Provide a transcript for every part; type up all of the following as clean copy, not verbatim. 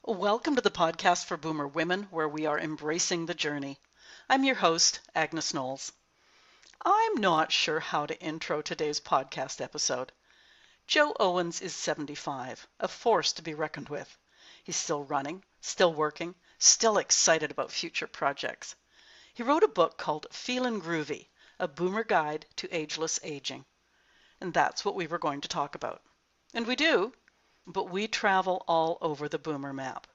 Welcome to the podcast for Boomer Women, where we are embracing the journey. I'm your host, Agnes. I'm not sure how to intro today's podcast episode. Joe Owens is 75, a force to be reckoned with. He's still running, still working, still excited about future projects. He wrote a book called Feelin' Groovy, a boomer guide to ageless aging. And that's what we were going to talk about. And we do. But we travel all over the boomer map,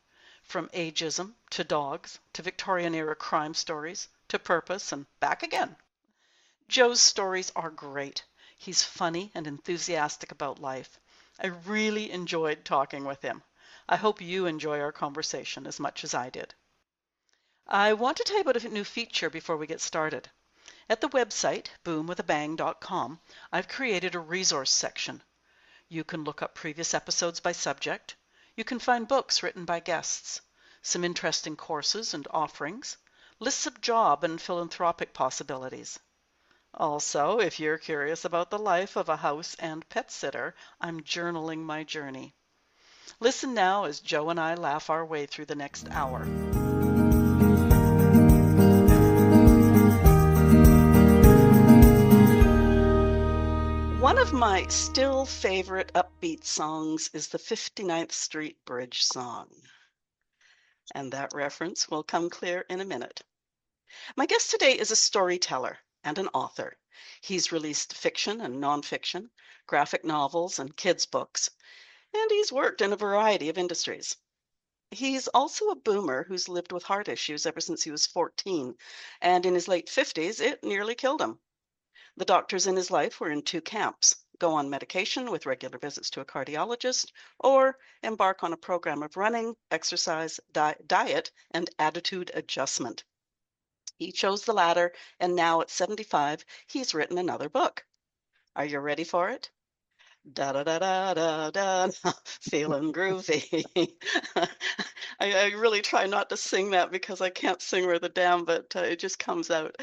from ageism to dogs to Victorian-era crime stories to purpose and back again. Joe's stories are great. He's funny and enthusiastic about life. I really enjoyed talking with him. I hope you enjoy our conversation as much as I did. I want to tell you about a new feature before we get started. At the website, boomwithabang.com, I've created a resource section. You can look up previous episodes by subject. You can find books written by guests, some interesting courses and offerings, lists of job and philanthropic possibilities. Also, if you're curious about the life of a house and pet sitter, I'm journaling my journey. Listen now as Joe and I laugh our way through the next hour. One of my still favorite upbeat songs is the 59th Street Bridge song. And that reference will come clear in a minute. My guest today is a storyteller and an author. He's released fiction and nonfiction, graphic novels, and kids' books, and he's worked in a variety of industries. He's also a boomer who's lived with heart issues ever since he was 14, and in his late 50s, it nearly killed him. The doctors in his life were in two camps: go on medication with regular visits to a cardiologist, or embark on a program of running, exercise, diet, and attitude adjustment. He chose the latter, and now at 75, he's written another book. Are you ready for it? Da da da da da da, feeling groovy. I really try not to sing that because I can't sing worth a damn, but it just comes out.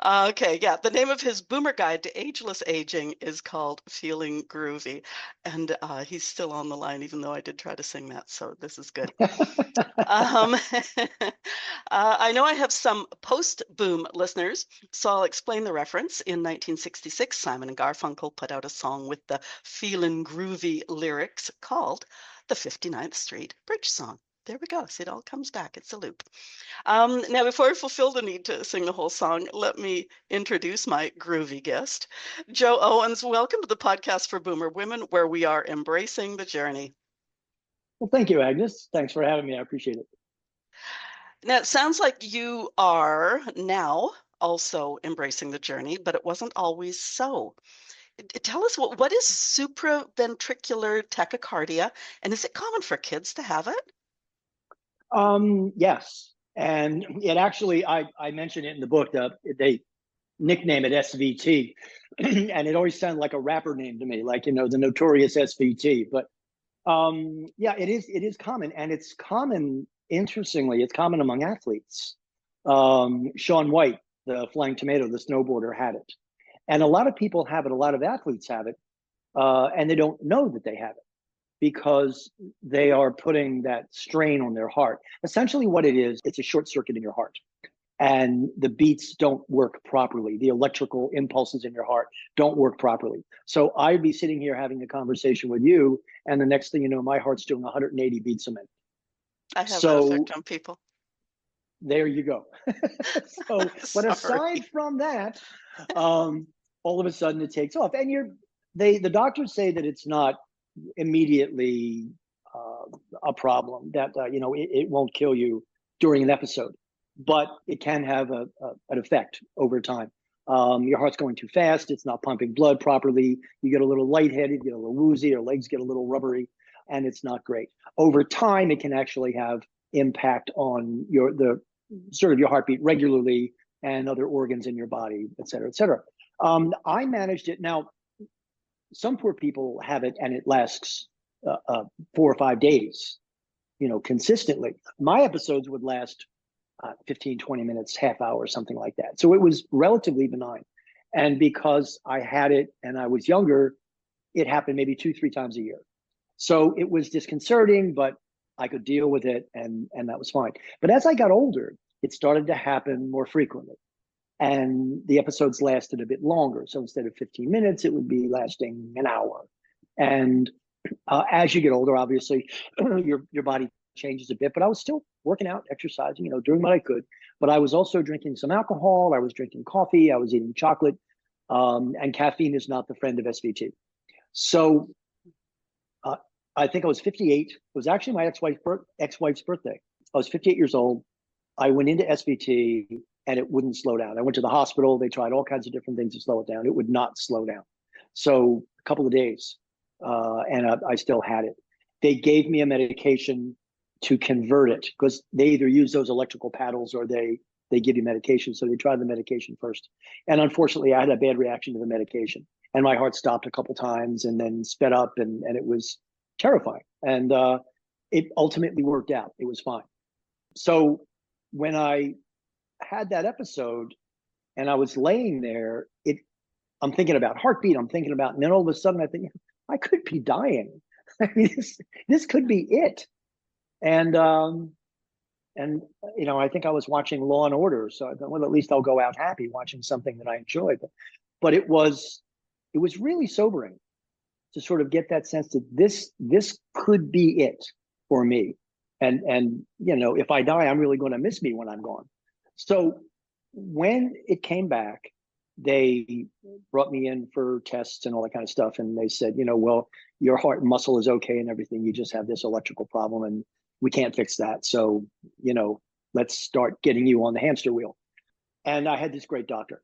Okay, yeah, the name of his boomer guide to ageless aging is called Feeling Groovy, and he's still on the line, even though I did try to sing that, so this is good. Um, I know I have some post-boom listeners, so I'll explain the reference. In 1966, Simon and Garfunkel put out a song with the Feelin' Groovy lyrics called the 59th Street Bridge Song. There we go. See, it all comes back. It's a loop. Now, before I fulfill the need to sing the whole song, let me introduce my groovy guest, Joe Owens. Welcome to the podcast for Boomer Women, where we are embracing the journey. Well, thank you, Agnes. Thanks for having me. I appreciate it. Now, it sounds like you are now also embracing the journey, but it wasn't always so. Tell us what is supraventricular tachycardia, and is it common for kids to have it? Yes, and it actually, I mentioned it in the book. They nickname it SVT, and it always sounded like a rapper name to me, like the Notorious SVT. But yeah, it is common, and it's common. Interestingly, it's common among athletes. Shaun White, the Flying Tomato, the snowboarder, had it, and a lot of people have it. A lot of athletes have it, and they don't know that they have it because they are putting that strain on their heart. Essentially, what it is, it's a short circuit in your heart, and the beats don't work properly. The electrical impulses in your heart don't work properly. So I'd be sitting here having a conversation with you, and the next thing you know, my heart's doing 180 beats a minute. I have that effect on people. There you go. So, but aside from that, all of a sudden it takes off, and the doctors say that it's not immediately a problem, that it won't kill you during an episode, but it can have an effect over time. Your heart's going too fast, it's not pumping blood properly, you get a little lightheaded, you get a little woozy, your legs get a little rubbery, and it's not great. Over time, it can actually have impact on the sort of your heartbeat regularly and other organs in your body, et cetera, et cetera. I managed it. Now, some poor people have it and it lasts 4 or 5 days, consistently. My episodes would last 15, 20 minutes, half hour, something like that. So it was relatively benign. And because I had it and I was younger, it happened maybe 2, 3 times a year. So it was disconcerting, but I could deal with it, and that was fine. But as I got older, it started to happen more frequently. And the episodes lasted a bit longer. So instead of 15 minutes, it would be lasting an hour. And as you get older, obviously, your body changes a bit. But I was still working out, exercising, doing what I could. But I was also drinking some alcohol. I was drinking coffee. I was eating chocolate. And caffeine is not the friend of SVT. So I think I was 58. It was actually my ex-wife's birthday. I was 58 years old. I went into SVT and it wouldn't slow down. I went to the hospital. They tried all kinds of different things to slow it down. It would not slow down. So a couple of days, and I still had it. They gave me a medication to convert it because they either use those electrical paddles or they give you medication. So they tried the medication first. And unfortunately, I had a bad reaction to the medication. And my heart stopped a couple times and then sped up, and it was terrifying. And it ultimately worked out. It was fine. So when I had that episode and I was laying there, I'm thinking about heartbeat, I'm thinking about, and then all of a sudden I think, I could be dying. I mean, this could be it. And I think I was watching Law and Order, so I thought, well, at least I'll go out happy watching something that I enjoy. But it was really sobering to sort of get that sense that this could be it for me. And if I die, I'm really going to miss me when I'm gone. So when it came back, they brought me in for tests and all that kind of stuff. And they said, well, your heart and muscle is okay and everything. You just have this electrical problem and we can't fix that. So, let's start getting you on the hamster wheel. And I had this great doctor,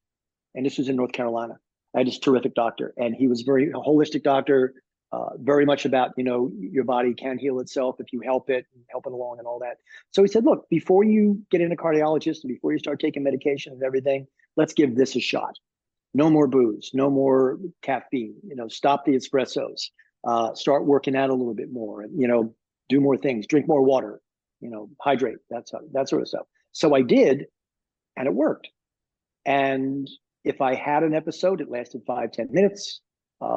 and this was in North Carolina. I had this terrific doctor, and he was a holistic doctor, very much about, your body can heal itself if you help it along and all that. So he said, look, before you get in a cardiologist and before you start taking medication and everything, let's give this a shot. No more booze, no more caffeine, stop the espressos, start working out a little bit more, and, do more things, drink more water, hydrate, that sort of stuff. So I did, and it worked. And if I had an episode, it lasted 5-10 minutes,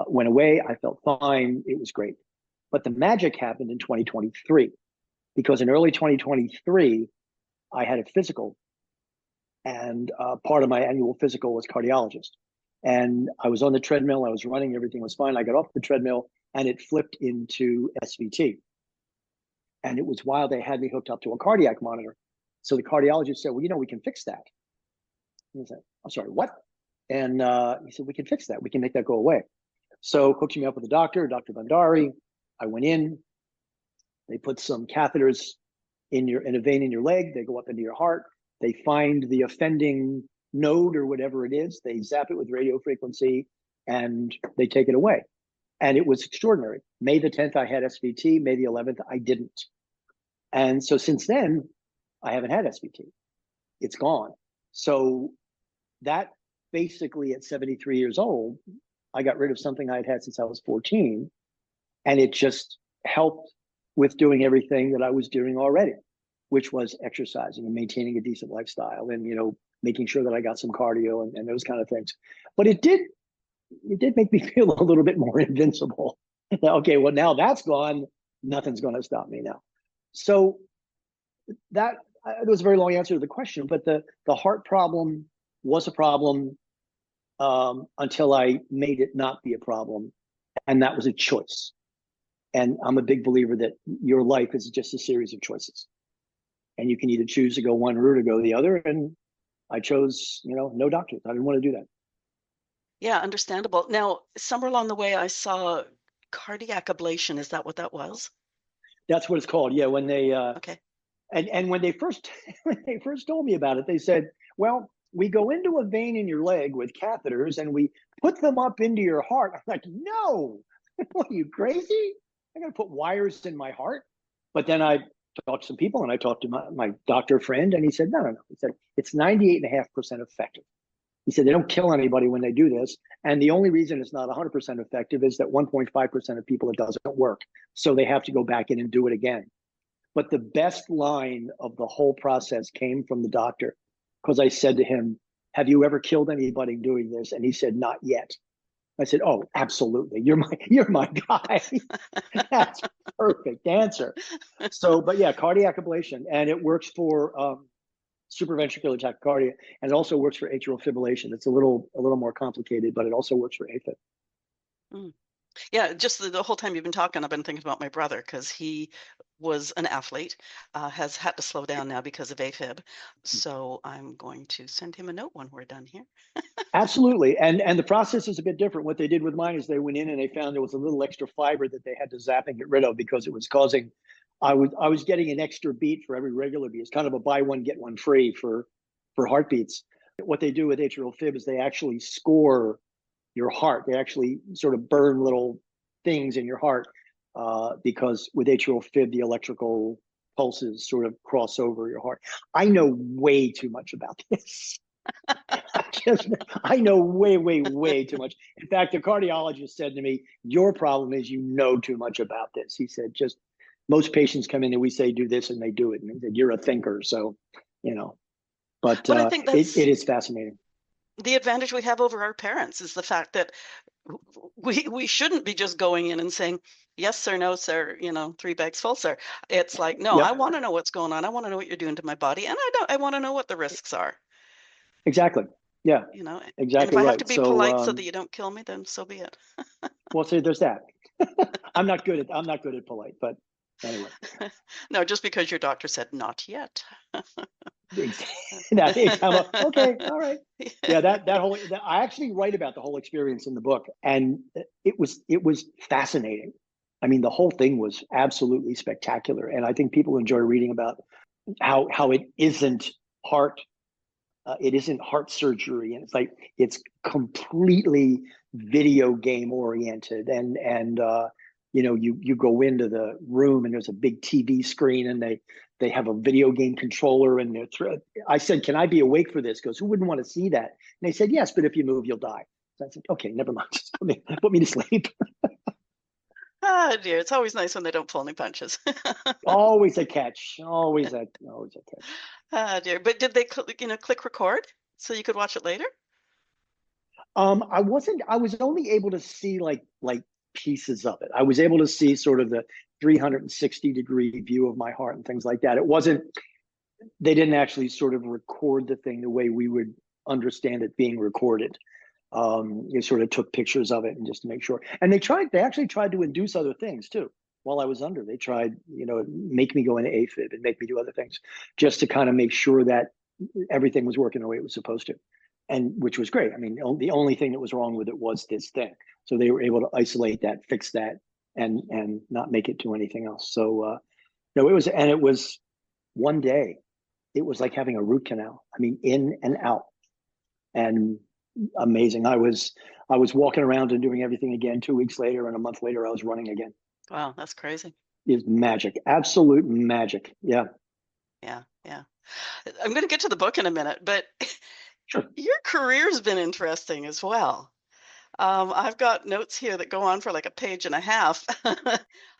went away, I felt fine, it was great. But the magic happened in 2023, because in early 2023, I had a physical, and part of my annual physical was cardiologist. And I was on the treadmill, I was running, everything was fine. I got off the treadmill and it flipped into SVT. And it was while they had me hooked up to a cardiac monitor. So the cardiologist said, well, we can fix that. And I said, I'm sorry, what? And he said, we can fix that. We can make that go away. So hooked me up with a doctor, Dr. Bandari. I went in. They put some catheters in a vein in your leg. They go up into your heart. They find the offending node or whatever it is. They zap it with radio frequency and they take it away. And it was extraordinary. May the 10th, I had SVT. May the 11th, I didn't. And so since then, I haven't had SVT. It's gone. So that basically at 73 years old, I got rid of something I'd had since I was 14. And it just helped with doing everything that I was doing already, which was exercising and maintaining a decent lifestyle and, making sure that I got some cardio and those kind of things. But it did make me feel a little bit more invincible. Okay, well, now that's gone. Nothing's going to stop me now. So that was a very long answer to the question, but the heart problem was a problem until I made it not be a problem. And that was a choice. And I'm a big believer that your life is just a series of choices. And you can either choose to go one route or go the other. And I chose, no doctors. I didn't want to do that. Yeah, understandable. Now, somewhere along the way, I saw cardiac ablation. Is that what that was? That's what it's called. Yeah, when they okay. And when they first told me about it, they said, well, we go into a vein in your leg with catheters and we put them up into your heart. I'm like, no, what, are you crazy? I'm going to put wires in my heart. But then I talked to some people and I talked to my doctor friend and he said, no. He said, it's 98.5% effective. He said, they don't kill anybody when they do this. And the only reason it's not 100% effective is that 1.5% of people, it doesn't work. So they have to go back in and do it again. But the best line of the whole process came from the doctor, because I said to him, have you ever killed anybody doing this? And he said, not yet. I said, "Oh, absolutely. You're my guy." That's perfect answer. So, but yeah, cardiac ablation, and it works for supraventricular tachycardia, and it also works for atrial fibrillation. It's a little more complicated, but it also works for AFib. Mm. Yeah, just the whole time you've been talking, I've been thinking about my brother because he was an athlete, has had to slow down now because of AFib. So I'm going to send him a note when we're done here. Absolutely, and the process is a bit different. What they did with mine is they went in and they found there was a little extra fiber that they had to zap and get rid of because it was causing. I was getting an extra beat for every regular beat. It's kind of a buy one get one free for heartbeats. What they do with atrial fib is they actually score your heart. They actually sort of burn little things in your heart because with atrial fib, the electrical pulses sort of cross over your heart. I know way too much about this. I know way too much. In fact, the cardiologist said to me, "Your problem is you know too much about this." He said, "Just most patients come in and we say do this and they do it." And he said, "You're a thinker, so you know." But I think that's it is fascinating. the advantage we have over our parents is the fact that we shouldn't be just going in and saying yes sir, no sir, 3 bags full sir. It's like, no, I Yep, want to know what's going on. I want to know what you're doing to my body, and I want to know what the risks are. exactly. Yeah, And if exactly I have to right. be So, polite so that you don't kill me, then so be it. well, see, there's that. I'm not good at polite, but anyway. No, just because your doctor said not yet. Okay, all right. Yeah, I actually write about the whole experience in the book, and it was fascinating. I mean, the whole thing was absolutely spectacular, and I think people enjoy reading about how heart it isn't heart surgery, and it's like it's completely video game oriented, and you go into the room and there's a big TV screen and they have a video game controller and I said, "Can I be awake for this?" Because who wouldn't want to see that? And they said, "Yes, but if you move, you'll die." So I said, "Okay, never mind. Just put me to sleep." Ah, dear, it's always nice when they don't pull any punches. Always a catch. Always a catch. Ah, dear. But did they, click record so you could watch it later? I wasn't. I was only able to see like pieces of it. I was able to see sort of the 360-degree view of my heart and things like that. It wasn't. They didn't actually sort of record the thing the way we would understand it being recorded. You sort of took pictures of it and just to make sure. And they actually tried to induce other things too. While I was under, they tried, make me go into AFib and make me do other things just to kind of make sure that everything was working the way it was supposed to, and which was great. I mean, the only thing that was wrong with it was this thing. So they were able to isolate that, fix that, and not make it do anything else. So no, it was one day. It was like having a root canal. I mean, in and out, and amazing. I was walking around and doing everything again 2 weeks later, and a month later I was running again. Wow, that's crazy. It's magic, absolute magic. Yeah. Yeah, yeah. I'm going to get to the book in a minute, but Sure. your career's been interesting as well. I've got notes here that go on for like a page and a half.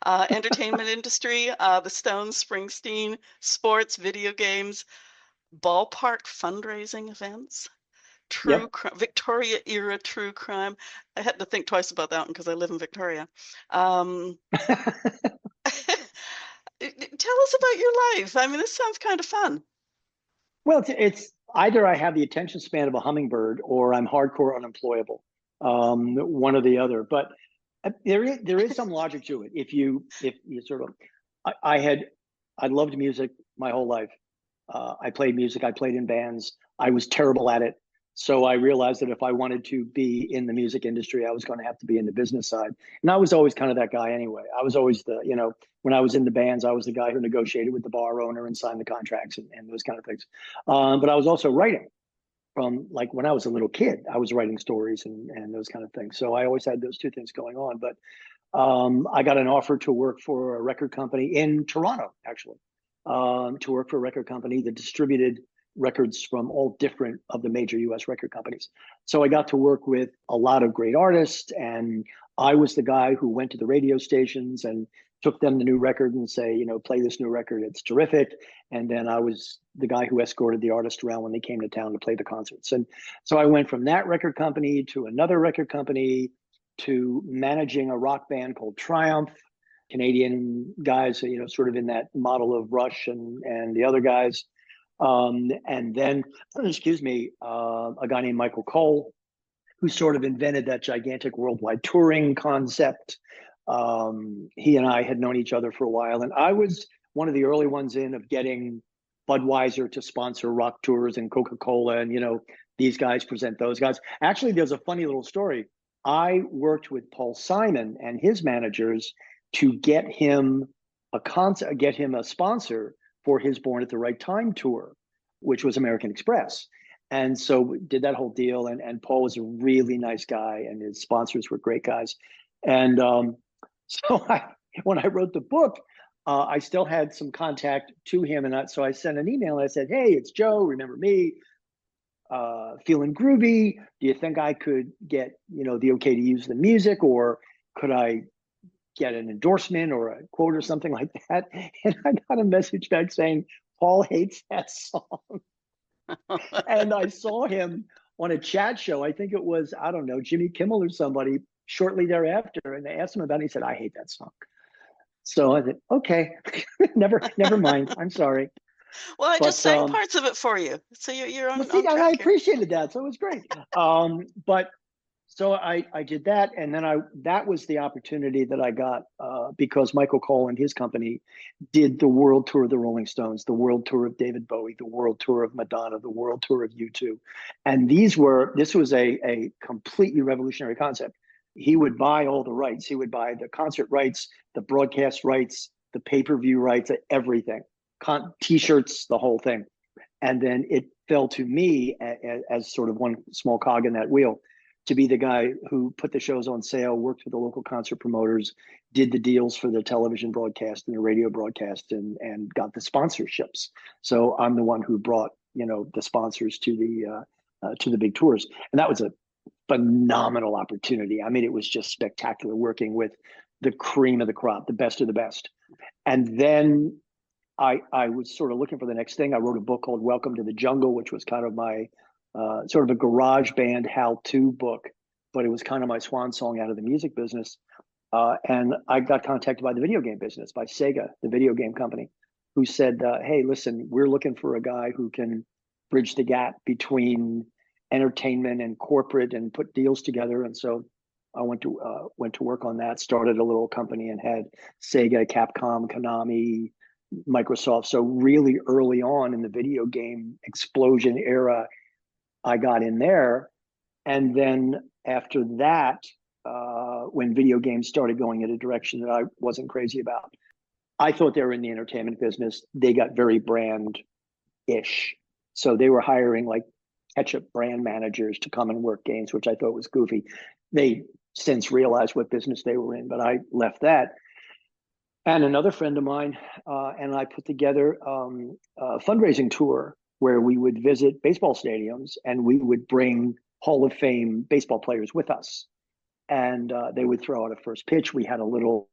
Entertainment industry, the Stones, Springsteen, sports, video games, ballpark fundraising events, Yep. Victoria era true crime. I had to think twice about that one because I live in Victoria. Tell us about your life. I mean, this sounds kind of fun. Well, it's either I have the attention span of a hummingbird or I'm hardcore unemployable, one or the other. But there is some logic to it. If you sort of, I loved music my whole life. I played music. I played in bands. I was terrible at it. So I realized that if I wanted to be in the music industry, I was going to have to be in the business side. And I was always kind of that guy anyway. I was always when I was in the bands, I was the guy who negotiated with the bar owner and signed the contracts and those kind of things. But I was also writing from like when I was a little kid, I was writing stories and those kind of things. So I always had those two things going on. But I got an offer to work for a record company in Toronto, actually, to work for a record company that distributed records from all different of the major US record companies. So I got to work with a lot of great artists, and I was the guy who went to the radio stations and took them the new record and say, play this new record, it's terrific. And then I was the guy who escorted the artist around when they came to town to play the concerts. And so I went from that record company to another record company to managing a rock band called Triumph, Canadian guys, sort of in that model of Rush and the other guys. And then, excuse me, a guy named Michael Cole, who sort of invented that gigantic worldwide touring concept. He and I had known each other for a while, and I was one of the early ones of getting Budweiser to sponsor rock tours and Coca-Cola, and these guys present those guys. Actually, there's a funny little story. I worked with Paul Simon and his managers to get him a sponsor for his Born at the Right Time tour, which was American Express. And so we did that whole deal. And Paul was a really nice guy, and his sponsors were great guys. And so when I wrote the book, I still had some contact to him. And so I sent an email and I said, hey, it's Joe. Remember me? Feeling groovy. Do you think I could get, the okay to use the music, or could I get an endorsement or a quote or something like that? And I got a message back saying, Paul hates that song. And I saw him on a chat show. I think it was, I don't know, Jimmy Kimmel or somebody shortly thereafter. And they asked him about it. He said, I hate that song. So I said, okay, never mind. I'm sorry. Well, I just sang parts of it for you. So you're on, see, and I appreciated that. So it was great. But so I did that. And then that was the opportunity that I got because Michael Cole and his company did the world tour of the Rolling Stones, the world tour of David Bowie, the world tour of Madonna, the world tour of U2. And this was a completely revolutionary concept. He would buy all the rights. He would buy the concert rights, the broadcast rights, the pay-per-view rights, everything, T-shirts, the whole thing. And then it fell to me as sort of one small cog in that wheel to be the guy who put the shows on sale, worked with the local concert promoters, did the deals for the television broadcast and the radio broadcast, and got the sponsorships. So I'm the one who brought, the sponsors to the big tours. And that was a phenomenal opportunity. I mean, it was just spectacular working with the cream of the crop, the best of the best. And then I was sort of looking for the next thing. I wrote a book called Welcome to the Jungle, which was kind of my sort of a garage band how-to book, but it was kind of my swan song out of the music business. And I got contacted by the video game business, by Sega, the video game company, who said, hey, listen, we're looking for a guy who can bridge the gap between entertainment and corporate and put deals together. And so I went to work on that, started a little company and had Sega, Capcom, Konami, Microsoft. So really early on in the video game explosion era, I got in there. And then after that, when video games started going in a direction that I wasn't crazy about, I thought they were in the entertainment business. They got very brand-ish. So they were hiring like ketchup brand managers to come and work games, which I thought was goofy. They since realized what business they were in, but I left that. And another friend of mine and I put together a fundraising tour where we would visit baseball stadiums and we would bring Hall of Fame baseball players with us. And they would throw out a first pitch. We had a little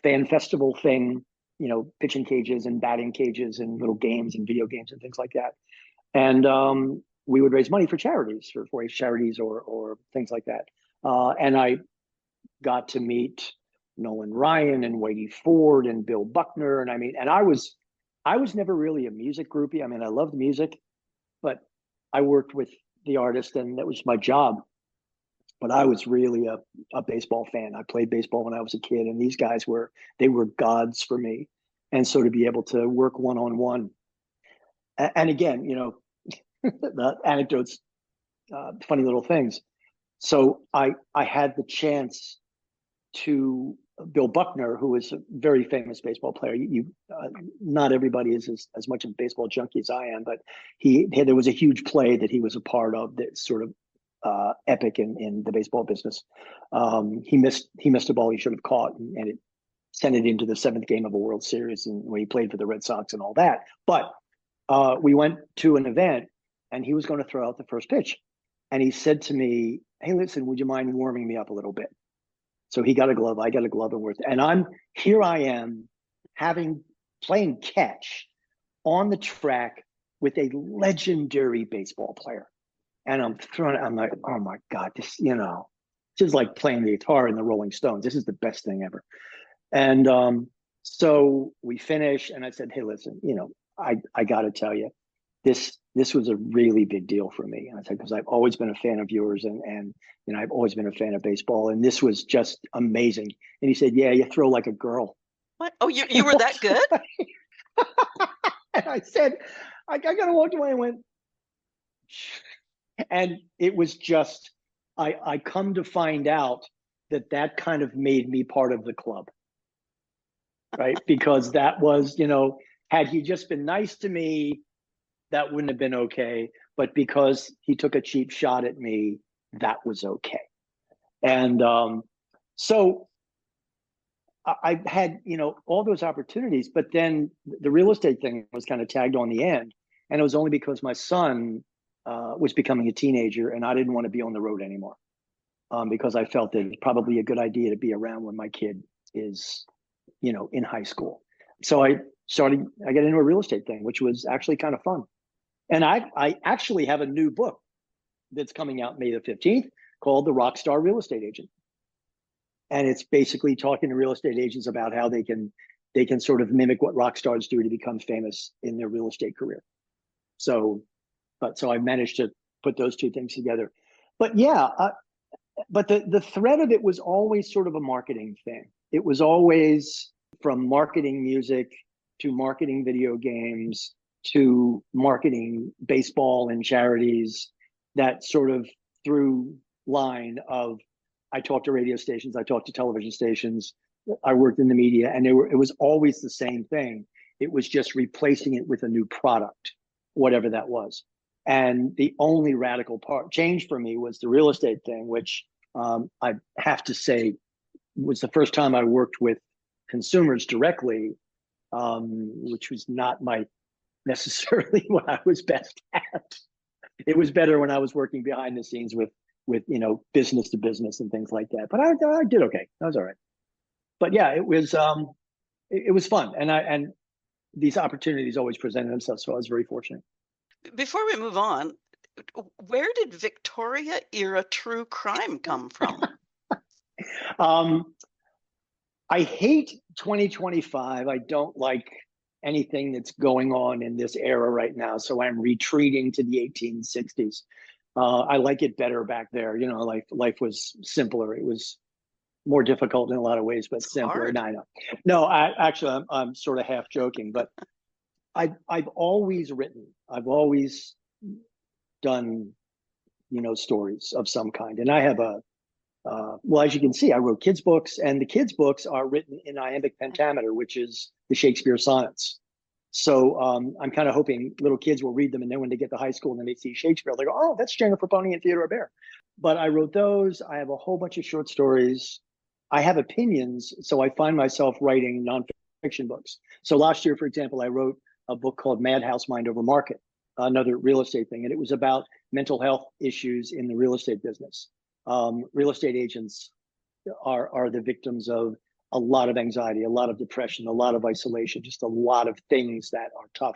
fan festival thing, pitching cages and batting cages and little games and video games and things like that. And we would raise money for charities, for 4-H charities or things like that. And I got to meet Nolan Ryan and Whitey Ford and Bill Buckner. And I was never really a music groupie. I mean, I loved music, but I worked with the artist and that was my job. But I was really a baseball fan. I played baseball when I was a kid, and these guys were gods for me. And so to be able to work one-on-one, and again, the anecdotes, funny little things. So I had the chance to Bill Buckner, who is a very famous baseball player. Not everybody is as much of a baseball junkie as I am, but there was a huge play that he was a part of that sort of epic in the baseball business. He missed a ball he should have caught, and it sent it into the 7th game of a World Series, and when he played for the Red Sox and all that. But we went to an event, and he was going to throw out the first pitch, and he said to me, "Hey, listen, would you mind warming me up a little bit?" So he got a glove, I got a glove, and I am playing catch on the track with a legendary baseball player. And I'm like, oh my God, this She's like playing the guitar in the Rolling Stones. This is the best thing ever. And so we finish, and I said, hey, listen, I got to tell you, this was a really big deal for me. And I said, because I've always been a fan of yours, and I've always been a fan of baseball, and this was just amazing. And he said, yeah, you throw like a girl. What? Oh, you were that good? And I said, I kind of walked away and went, and it was just, I come to find out that kind of made me part of the club, right? Because that was, had he just been nice to me, that wouldn't have been okay. But because he took a cheap shot at me, that was okay. And so I had, all those opportunities, but then the real estate thing was kind of tagged on the end. And it was only because my son was becoming a teenager and I didn't want to be on the road anymore, because I felt that it's probably a good idea to be around when my kid is, in high school. So I got into a real estate thing, which was actually kind of fun. And I actually have a new book that's coming out May the 15th called The Rockstar Real Estate Agent. And it's basically talking to real estate agents about how they can sort of mimic what rock stars do to become famous in their real estate career. So I managed to put those two things together. But yeah, but the thread of it was always sort of a marketing thing. It was always from marketing music to marketing video games to marketing baseball and charities, that sort of through line of, I talked to radio stations, I talked to television stations, I worked in the media, and it was always the same thing. It was just replacing it with a new product, whatever that was. And the only radical change for me was the real estate thing, which I have to say was the first time I worked with consumers directly, which was not necessarily what I was best at. It was better when I was working behind the scenes with business to business and things like that. But I did okay. I was all right. But yeah, it was fun, and these opportunities always presented themselves. So I was very fortunate. Before we move on, where did Victoria era true crime come from? I hate 2025. I don't like anything that's going on in this era right now. So I'm retreating to the 1860s. I like it better back there. Life was simpler. It was more difficult in a lot of ways, but simpler. No, I'm sort of half joking, but I've always written. I've always done, stories of some kind. And I have well, as you can see, I wrote kids' books, and the kids' books are written in iambic pentameter, which is the Shakespeare sonnets. So I'm kind of hoping little kids will read them, and then when they get to high school and then they see Shakespeare, they go, oh, that's Jennifer Pony and Theodore Bear. But I wrote those. I have a whole bunch of short stories. I have opinions, so I find myself writing nonfiction books. So last year, for example, I wrote a book called Madhouse Mind Over Market, another real estate thing, and it was about mental health issues in the real estate business. Real estate agents are the victims of a lot of anxiety, a lot of depression, a lot of isolation, just a lot of things that are tough.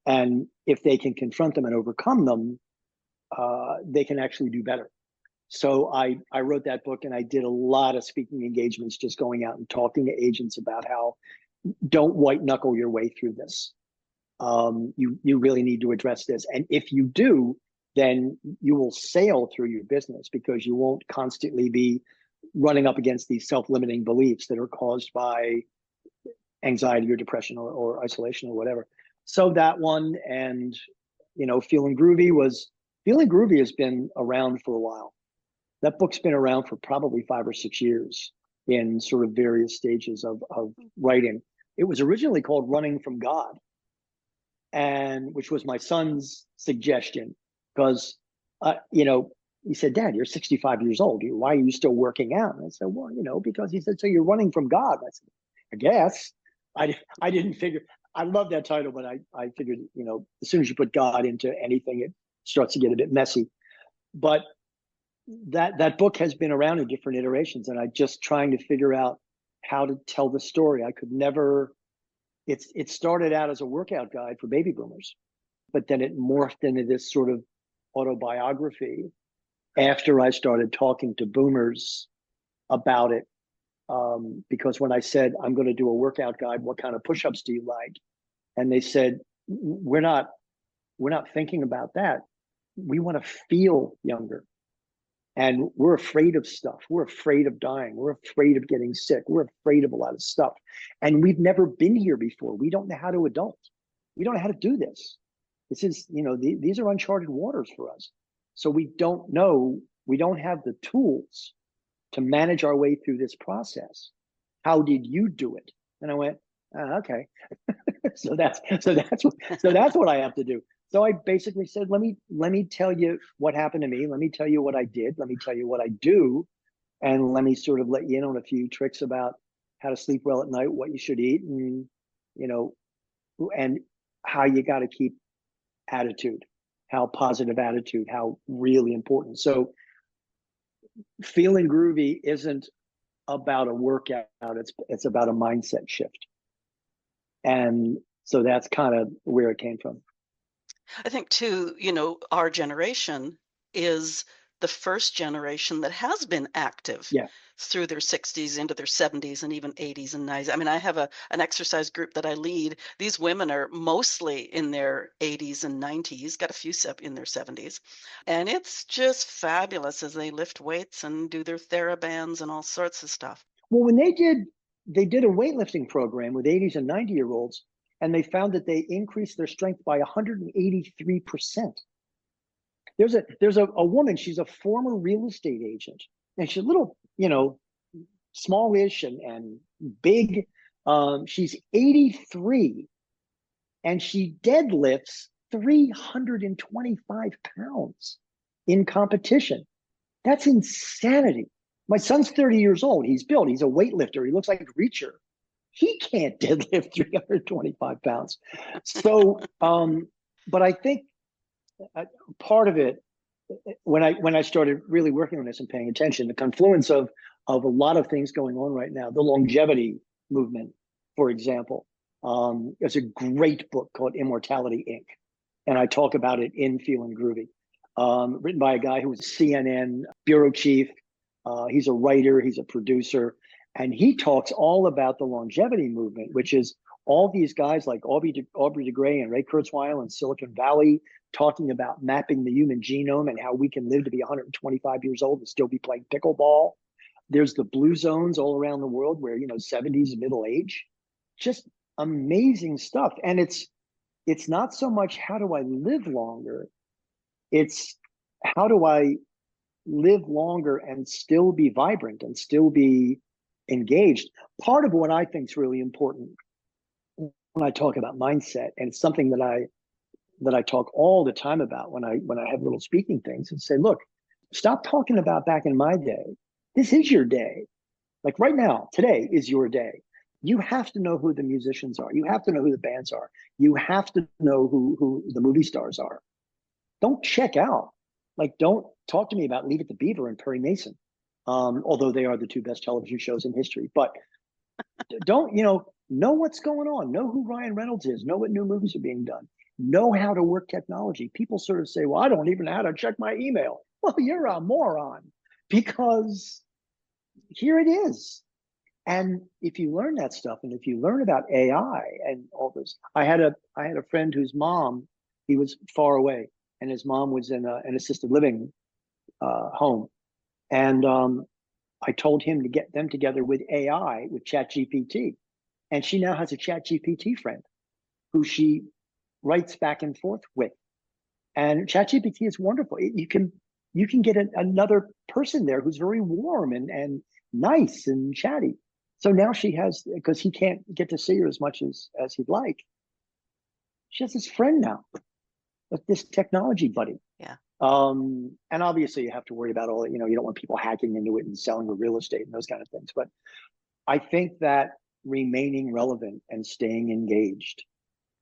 And if they can confront them and overcome them, they can actually do better. So I wrote that book, and I did a lot of speaking engagements, just going out and talking to agents about how don't white knuckle your way through this. You really need to address this. And if you do, then you will sail through your business, because you won't constantly be running up against these self-limiting beliefs that are caused by anxiety or depression or isolation or whatever. So that one, and Feeling Groovy has been around for a while. That book's been around for probably 5 or 6 years in sort of various stages of writing. It was originally called Running from God, and which was my son's suggestion, because he said, Dad, you're 65 years old. Why are you still working out? And I said, well, because he said, so you're running from God. I said, I guess. I didn't figure. I love that title, but I figured, as soon as you put God into anything, it starts to get a bit messy. But that book has been around in different iterations, and I'm just trying to figure out how to tell the story. I could never. It started out as a workout guide for baby boomers, but then it morphed into this sort of autobiography after I started talking to boomers about it. Because when I said, I'm going to do a workout guide, what kind of push-ups do you like? And they said, we're not thinking about that. We want to feel younger. And we're afraid of stuff. We're afraid of dying. We're afraid of getting sick. We're afraid of a lot of stuff. And we've never been here before. We don't know how to adult. We don't know how to do this. This is, these are uncharted waters for us. So we don't know, we don't have the tools to manage our way through this process. How did you do it? And I went, okay. so that's what I have to do. So I basically said, let me tell you what happened to me. Let me tell you what I did. Let me tell you what I do. And let me sort of let you in on a few tricks about how to sleep well at night, what you should eat, and, and how you got to keep attitude, how positive attitude, how really important. So feeling groovy isn't about a workout. It's about a mindset shift. And so that's kind of where it came from. I think too, our generation is the first generation that has been active through their 60s into their 70s and even 80s and 90s. I mean, I have an exercise group that I lead. These women are mostly in their 80s and 90s, got a few in their 70s. And it's just fabulous as they lift weights and do their TheraBands and all sorts of stuff. Well, when they did a weightlifting program with 80s and 90-year-olds, and they found that they increased their strength by 183%. There's a woman, she's a former real estate agent, and she's a little, smallish and big. She's 83, and she deadlifts 325 pounds in competition. That's insanity. My son's 30 years old. He's built. He's a weightlifter. He looks like a reacher. He can't deadlift 325 pounds. So, but I think part of it, when I started really working on this and paying attention, the confluence of a lot of things going on right now, the longevity movement, for example, there's a great book called Immortality, Inc. And I talk about it in Feeling Groovy, written by a guy who was a CNN bureau chief. He's a writer, he's a producer, and he talks all about the longevity movement, which is all these guys like Aubrey de Grey and Ray Kurzweil in Silicon Valley talking about mapping the human genome and how we can live to be 125 years old and still be playing pickleball. There's the blue zones all around the world where, 70s middle age, just amazing stuff. And it's not so much how do I live longer, it's how do I live longer and still be vibrant and still be engaged. Part of what I think is really important when I talk about mindset, and it's something that I talk all the time about when I have little speaking things, and say, look, stop talking about back in my day. This is your day. Like right now, today is your day. You have to know who the musicians are. You have to know who the bands are. You have to know who the movie stars are. Don't check out. Like, don't talk to me about Leave It to Beaver and Perry Mason, although they are the two best television shows in history. But don't, know what's going on. Know who Ryan Reynolds is. Know what new movies are being done. Know how to work technology. People sort of say, well, I don't even know how to check my email. Well, you're a moron, because here it is. And if you learn that stuff, and if you learn about AI and all this, I had a friend whose mom, he was far away, and his mom was in an assisted living home. And I told him to get them together with AI, with ChatGPT. And she now has a ChatGPT friend who she writes back and forth with. And ChatGPT is wonderful. You can get another person there who's very warm and nice and chatty. So now she has, because he can't get to see her as much as he'd like, she has this friend now, this technology buddy. Yeah. And obviously you have to worry about all, you don't want people hacking into it and selling the real estate and those kind of things. But I think that remaining relevant and staying engaged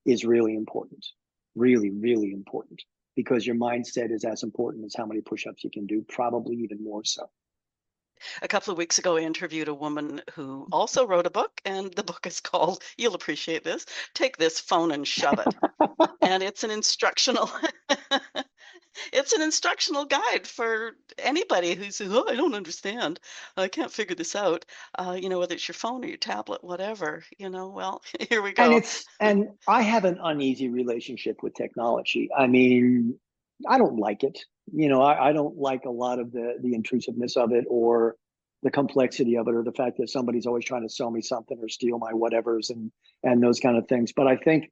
is really important, really, really important, because your mindset is as important as how many push-ups you can do, probably even more so. A couple of weeks ago, I interviewed a woman who also wrote a book, and the book is called, you'll appreciate this, Take This Phone and Shove It. And it's an instructional It's an instructional guide for anybody who says, "Oh, I don't understand. I can't figure this out." Whether it's your phone or your tablet, whatever, well, here we go. And I have an uneasy relationship with technology. I mean, I don't like it. I don't like a lot of the intrusiveness of it, or the complexity of it, or the fact that somebody's always trying to sell me something or steal my whatevers and those kind of things. But I think,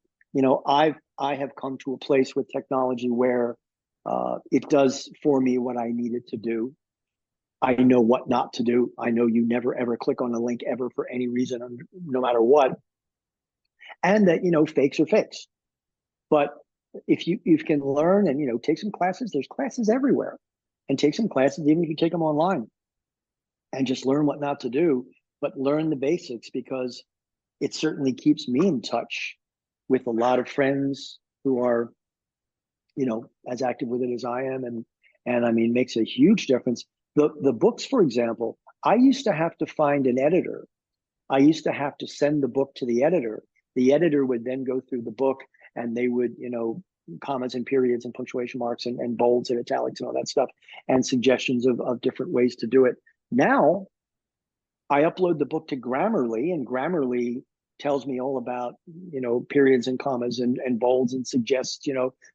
I have come to a place with technology where it does for me what I need it to do. I know what not to do. I know you never ever click on a link ever for any reason, no matter what, and that fakes are fakes. But if you can learn and take some classes, there's classes everywhere, and take some classes even if you take them online, and just learn what not to do, but learn the basics, because it certainly keeps me in touch with a lot of friends who are as active with it as I am, and I mean, makes a huge difference. The books, for example, I used to have to find an editor. I used to have to send the book to the editor. The editor would then go through the book, and they would, commas and periods and punctuation marks and bolds and italics and all that stuff, and suggestions of different ways to do it. Now, I upload the book to Grammarly, and Grammarly tells me all about, periods and commas and bolds, and suggests,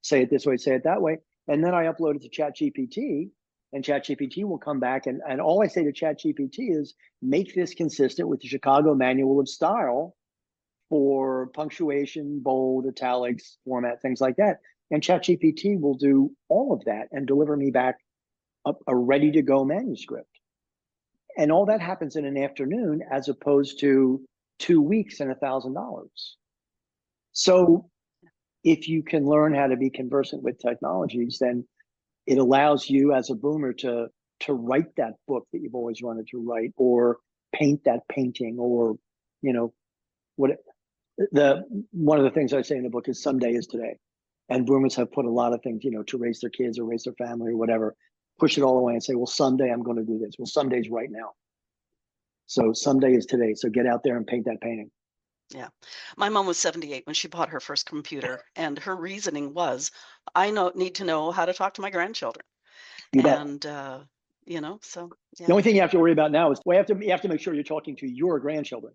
say it this way, say it that way. And then I upload it to ChatGPT, and ChatGPT will come back. And all I say to ChatGPT is, make this consistent with the Chicago Manual of Style for punctuation, bold, italics, format, things like that. And ChatGPT will do all of that and deliver me back a ready to go manuscript. And all that happens in an afternoon, as opposed to 2 weeks and $1,000. So if you can learn how to be conversant with technologies, then it allows you as a boomer to write that book that you've always wanted to write, or paint that painting, or what one of the things I say in the book is someday is today. And boomers have put a lot of things, to raise their kids or raise their family or whatever, push it all away and say, well, someday I'm going to do this. Well, someday's right now. So someday is today. So get out there and paint that painting. Yeah. My mom was 78 when she bought her first computer, and her reasoning was, need to know how to talk to my grandchildren. You bet. And so yeah. The only thing you have to worry about now is, well, you have to make sure you're talking to your grandchildren.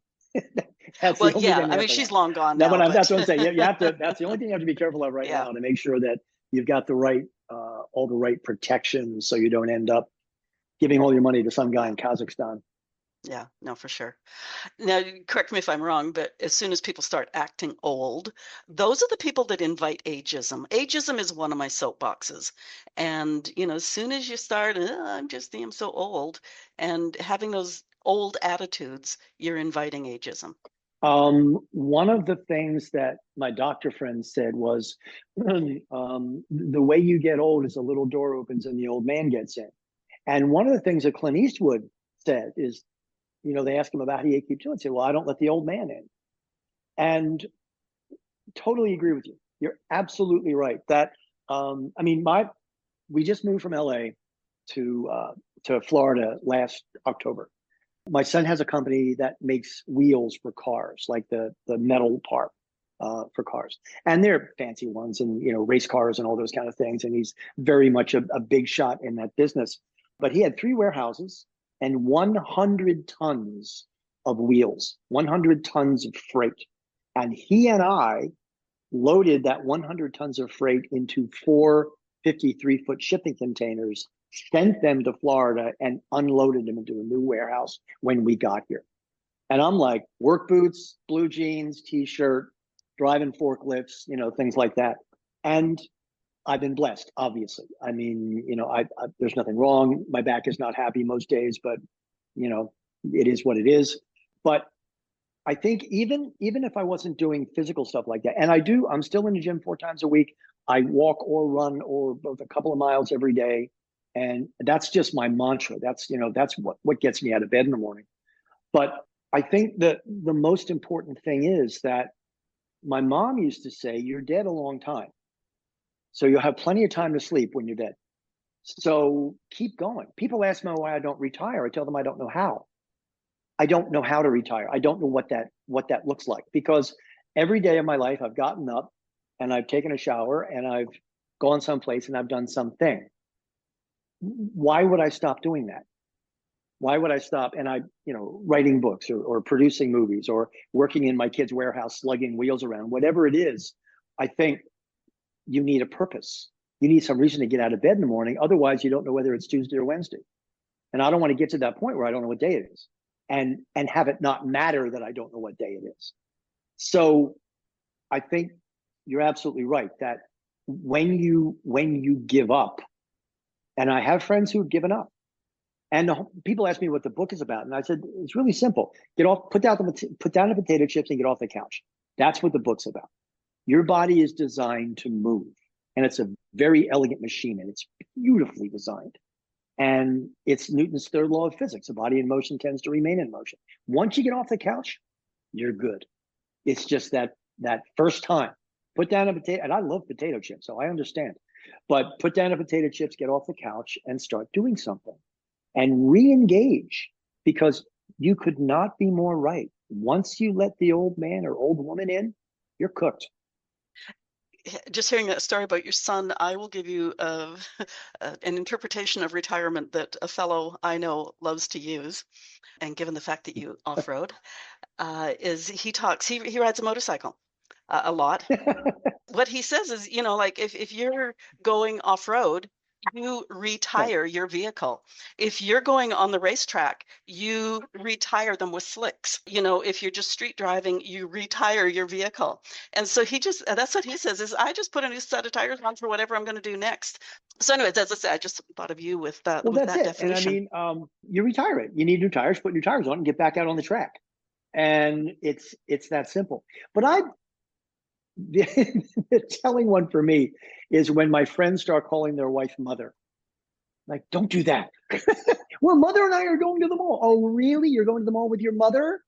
That's Well, the only yeah, thing I mean, she's long gone now. That's what I'm saying. You have to. That's the only thing you have to be careful of right Yeah. now, to make sure that you've got the right, all the right protections, so you don't end up giving all your money to some guy in Kazakhstan. Yeah, no, for sure. Now, correct me if I'm wrong, but as soon as people start acting old, those are the people that invite ageism. Ageism is one of my soapboxes. And, as soon as you start, I'm so old, and having those old attitudes, you're inviting ageism. One of the things that my doctor friend said was, the way you get old is a little door opens and the old man gets in. And one of the things that Clint Eastwood said is, they ask him about how you keep doing it. Say, well, I don't let the old man in. And totally agree with you. You're absolutely right. That, we just moved from LA to Florida last October. My son has a company that makes wheels for cars, like the metal part for cars, and they're fancy ones, and race cars and all those kind of things. And he's very much a big shot in that business. But he had 3 warehouses and 100 tons of wheels, 100 tons of freight, and he and I loaded that 100 tons of freight into 4 53-foot shipping containers, sent them to Florida, and unloaded them into a new warehouse when we got here. And I'm like, work boots, blue jeans, t-shirt, driving forklifts, things like that. And I've been blessed, obviously. I mean, I there's nothing wrong. My back is not happy most days, but it is what it is. But I think even if I wasn't doing physical stuff like that, and I'm still in the gym 4 times a week. I walk or run or both a couple of miles every day. And that's just my mantra. That's what gets me out of bed in the morning. But I think that the most important thing is that my mom used to say, you're dead a long time. So you'll have plenty of time to sleep when you're dead. So keep going. People ask me why I don't retire. I tell them I don't know how. I don't know how to retire. I don't know what that looks like, because every day of my life I've gotten up and I've taken a shower and I've gone someplace and I've done something. Why would I stop doing that? Why would I stop? And writing books or producing movies or working in my kid's warehouse, slugging wheels around, whatever it is, I think you need a purpose. You need some reason to get out of bed in the morning. Otherwise, you don't know whether it's Tuesday or Wednesday. And I don't want to get to that point where I don't know what day it is and have it not matter that I don't know what day it is. So I think you're absolutely right that when you give up, and I have friends who have given up, and people ask me what the book is about, and I said it's really simple: put down the potato chips and get off the couch. That's what the book's about. Your body is designed to move, and it's a very elegant machine, and it's beautifully designed. And it's Newton's third law of physics: a body in motion tends to remain in motion. Once you get off the couch, you're good. It's just that first time. Put down a potato, and I love potato chips, so I understand. But put down a potato chips, get off the couch, and start doing something. And re-engage, because you could not be more right. Once you let the old man or old woman in, you're cooked. Just hearing that story about your son, I will give you an interpretation of retirement that a fellow I know loves to use. And given the fact that you off-road, is he rides a motorcycle a lot. What he says is, like if you're going off-road, you retire your vehicle. If you're going on the racetrack, you retire them with slicks. If you're just street driving, you retire your vehicle. And so that's what he says is, I just put a new set of tires on for whatever I'm going to do next. So anyways, as I said, I just thought of you with that. Well, that's it. Definition. And I mean, you retire it. You need new tires, put new tires on and get back out on the track. And it's that simple. But the telling one for me is when my friends start calling their wife mother. Like, don't do that. Well, mother and I are going to the mall. Oh, really? You're going to the mall with your mother?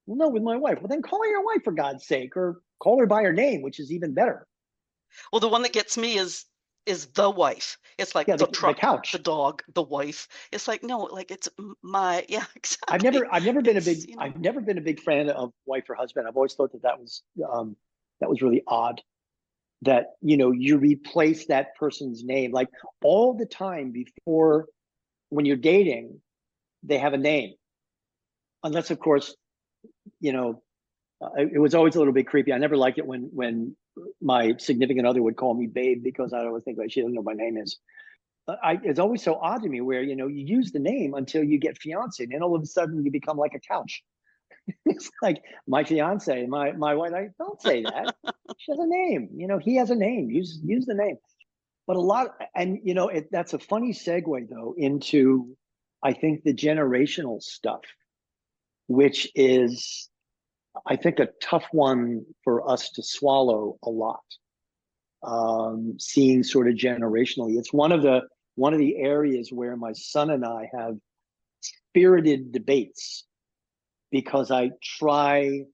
Well, no, with my wife. Well, then call her your wife, for God's sake, or call her by her name, which is even better. Well, the one that gets me is the wife. It's like the truck, the couch, the dog, the wife. It's like, no, like it's my, yeah, exactly. I've never been a big fan of wife or husband. I've always thought that was really odd, that you replace that person's name like all the time. Before, when you're dating, they have a name, unless of course it was always a little bit creepy. I never liked it when my significant other would call me babe, because I always think, like, she doesn't know what my name is. It's always so odd to me where you use the name until you get fiance, and then all of a sudden you become like a couch. It's like, my fiance, my wife. I don't say that. She has a name. He has a name. Use the name. But a lot, and that's a funny segue though into, I think, the generational stuff, which is, I think, a tough one for us to swallow a lot. Seeing sort of generationally, it's one of the areas where my son and I have spirited debates, because I try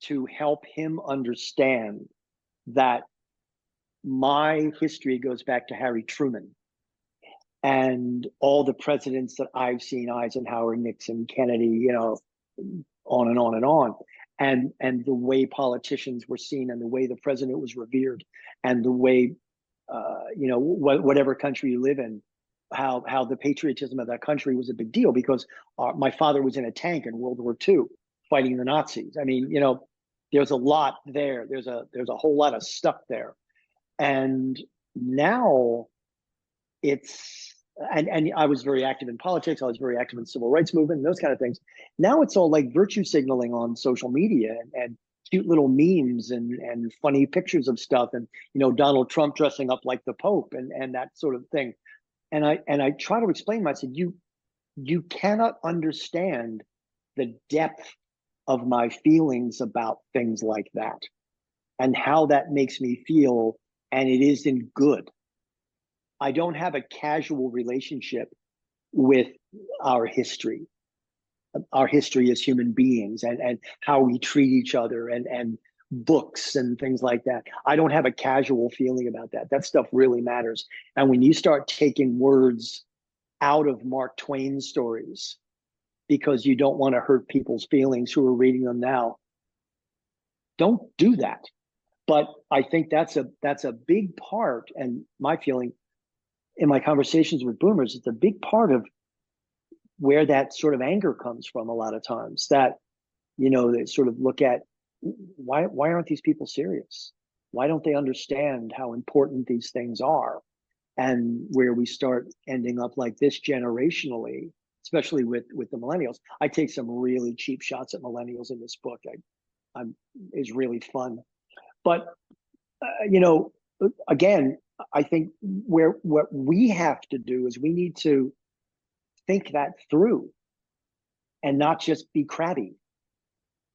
to help him understand that my history goes back to Harry Truman and all the presidents that I've seen: Eisenhower, Nixon, Kennedy, on and on and on. And the way politicians were seen, and the way the president was revered, and the way, whatever country you live in, how the patriotism of that country was a big deal, because my father was in a tank in World War II fighting the Nazis. I mean, there's a lot there. There's a whole lot of stuff there. And now it's, and I was very active in politics. I was very active in civil rights movement and those kind of things. Now it's all like virtue signaling on social media, and cute little memes and funny pictures of stuff, and Donald Trump dressing up like the Pope and that sort of thing. And I try to explain I said, you cannot understand the depth of my feelings about things like that, and how that makes me feel, and it isn't good. I don't have a casual relationship with our history as human beings, and how we treat each other, and books and things like that. I don't have a casual feeling about that. That stuff really matters. And when you start taking words out of Mark Twain's stories because you don't want to hurt people's feelings who are reading them now, don't do that. But I think that's a big part, and my feeling in my conversations with boomers, it's a big part of where that sort of anger comes from a lot of times, that, they sort of look at, why aren't these people serious? Why don't they understand how important these things are? And where we start ending up like this generationally, especially with the millennials. I take some really cheap shots at millennials in this book. I'm is really fun. But again, I think what we have to do is we need to think that through and not just be crabby.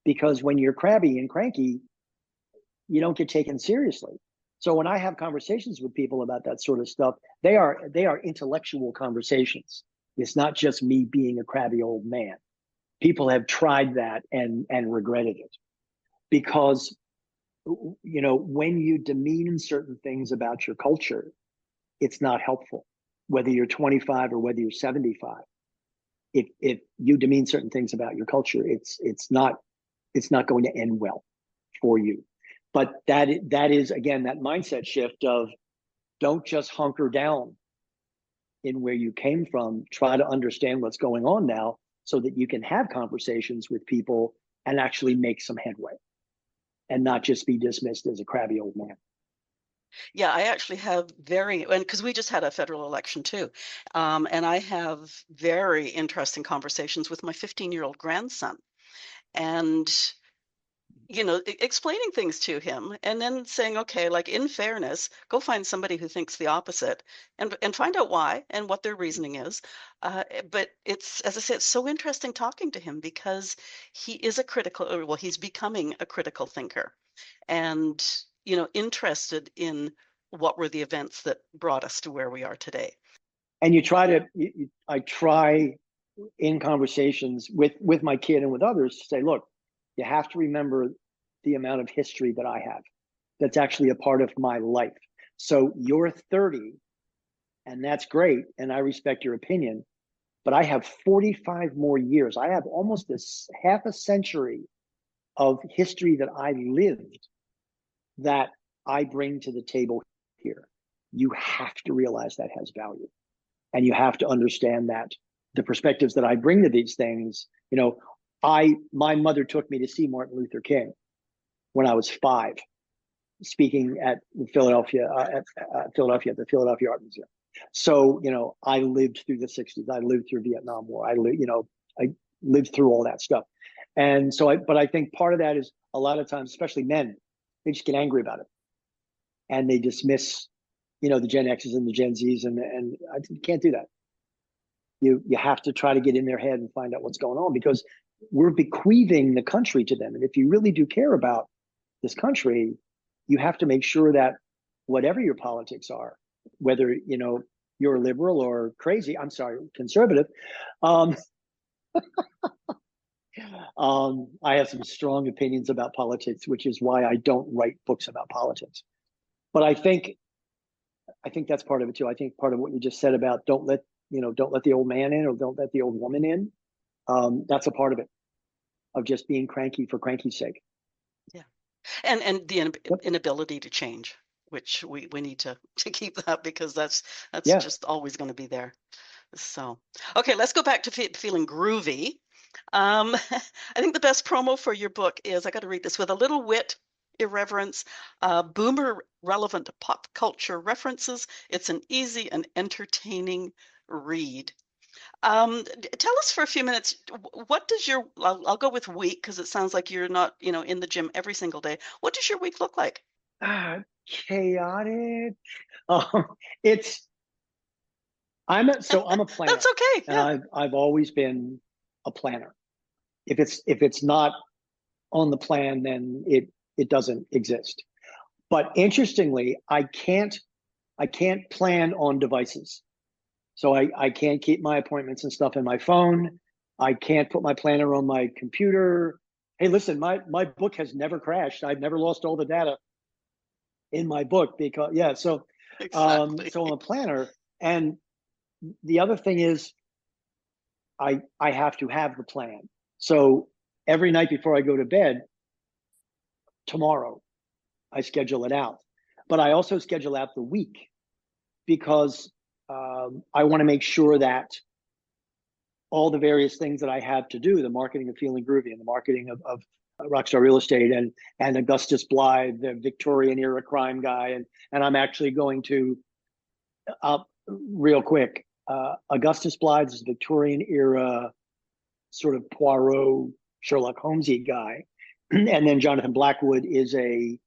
Because when you're crabby and cranky, you don't get taken seriously. So when I have conversations with people about that sort of stuff, they are intellectual conversations. It's not just me being a crabby old man. People have tried that and regretted it, because when you demean certain things about your culture, it's not helpful. Whether you're 25 or whether you're 75, if you demean certain things about your culture, it's not going to end well for you. But that is, again, that mindset shift of, don't just hunker down in where you came from. Try to understand what's going on now so that you can have conversations with people and actually make some headway and not just be dismissed as a crabby old man. Yeah, I actually have and because we just had a federal election too, and I have very interesting conversations with my 15-year-old grandson, and explaining things to him, and then saying, okay, like, in fairness, go find somebody who thinks the opposite, and find out why and what their reasoning is. But it's, as I said, it's so interesting talking to him, because he is he's becoming a critical thinker, and interested in what were the events that brought us to where we are today. And I try in conversations with my kid and with others to say, look, you have to remember the amount of history that I have that's actually a part of my life. So you're 30, and that's great, and I respect your opinion, but I have 45 more years. I have almost half a century of history that I lived that I bring to the table here. You have to realize that has value. And you have to understand that the perspectives that I bring to these things, my mother took me to see Martin Luther King when I was 5, speaking at Philadelphia, at the Philadelphia Art Museum. So, I lived through the 60s. I lived through Vietnam War. I lived through all that stuff. And so but I think part of that is, a lot of times, especially men, they just get angry about it. And they dismiss, the Gen X's and the Gen Z's, and I can't do that. You have to try to get in their head and find out what's going on, because we're bequeathing the country to them. And if you really do care about this country, you have to make sure that whatever your politics are, whether, you're liberal or conservative, I have some strong opinions about politics, which is why I don't write books about politics. But I think that's part of it too. I think part of what you just said about don't let the old man in, or don't let the old woman in. That's a part of it, of just being cranky for cranky's sake. Yeah. And the inability to change, which we need to keep that, because that's just always going to be there. So, okay, let's go back to feeling groovy. I think the best promo for your book is, I got to read this, with a little wit, irreverence, boomer relevant pop culture references. It's an easy and entertaining read. Tell us for a few minutes, what does I'll go with week, because it sounds like you're not, in the gym every single day. What does your week look like? Chaotic. I'm a planner. That's okay. Yeah. And I've always been a planner. If it's not on the plan, then it doesn't exist. But interestingly, I can't plan on devices. So I can't keep my appointments and stuff in my phone. I can't put my planner on my computer. Hey, listen, my book has never crashed. I've never lost all the data in my book, because Exactly. so I'm a planner. And the other thing is, I have to have the plan. So every night before I go to bed tomorrow, I schedule it out. But I also schedule out the week because I want to make sure that all the various things that I have to do, the marketing of Feeling Groovy and the marketing of Rockstar Real Estate and Augustus Blythe, the Victorian era crime guy, and I'm actually going to real quick. Augustus Blythe is a Victorian era sort of Poirot, Sherlock Holmesy guy, and then Jonathan Blackwood is a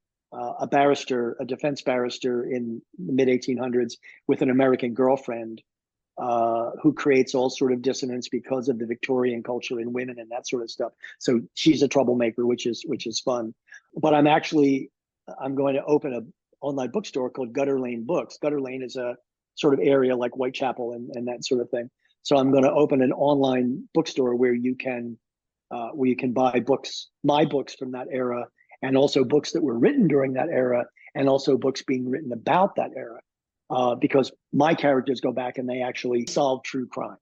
barrister, a defense barrister in the mid 1800s with an American girlfriend who creates all sort of dissonance because of the Victorian culture in women and that sort of stuff. So she's a troublemaker, which is fun. But I'm going to open an online bookstore called Gutter Lane Books. Gutter Lane is a sort of area like Whitechapel and that sort of thing. So I'm going to open an online bookstore where you can buy books, my books from that era, and also books that were written during that era, and also books being written about that era. Because my characters go back and they actually solve true crime.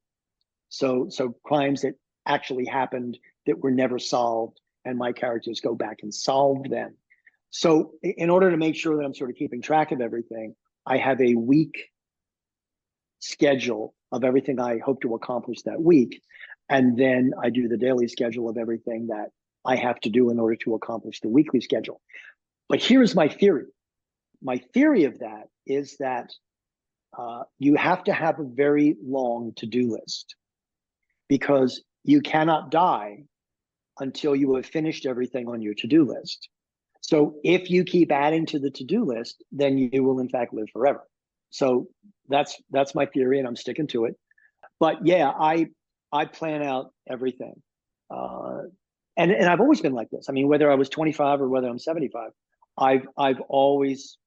So crimes that actually happened that were never solved, and my characters go back and solve them. So in order to make sure that I'm sort of keeping track of everything, I have a week schedule of everything I hope to accomplish that week. And then I do the daily schedule of everything that I have to do in order to accomplish the weekly schedule. But here's my theory. My theory of that is that you have to have a very long to-do list, because you cannot die until you have finished everything on your to-do list. So if you keep adding to the to-do list, then you will in fact live forever. So that's my theory, and I'm sticking to it. But yeah, I plan out everything. And I've always been like this. I mean, whether I was 25 or whether I'm 75, I've always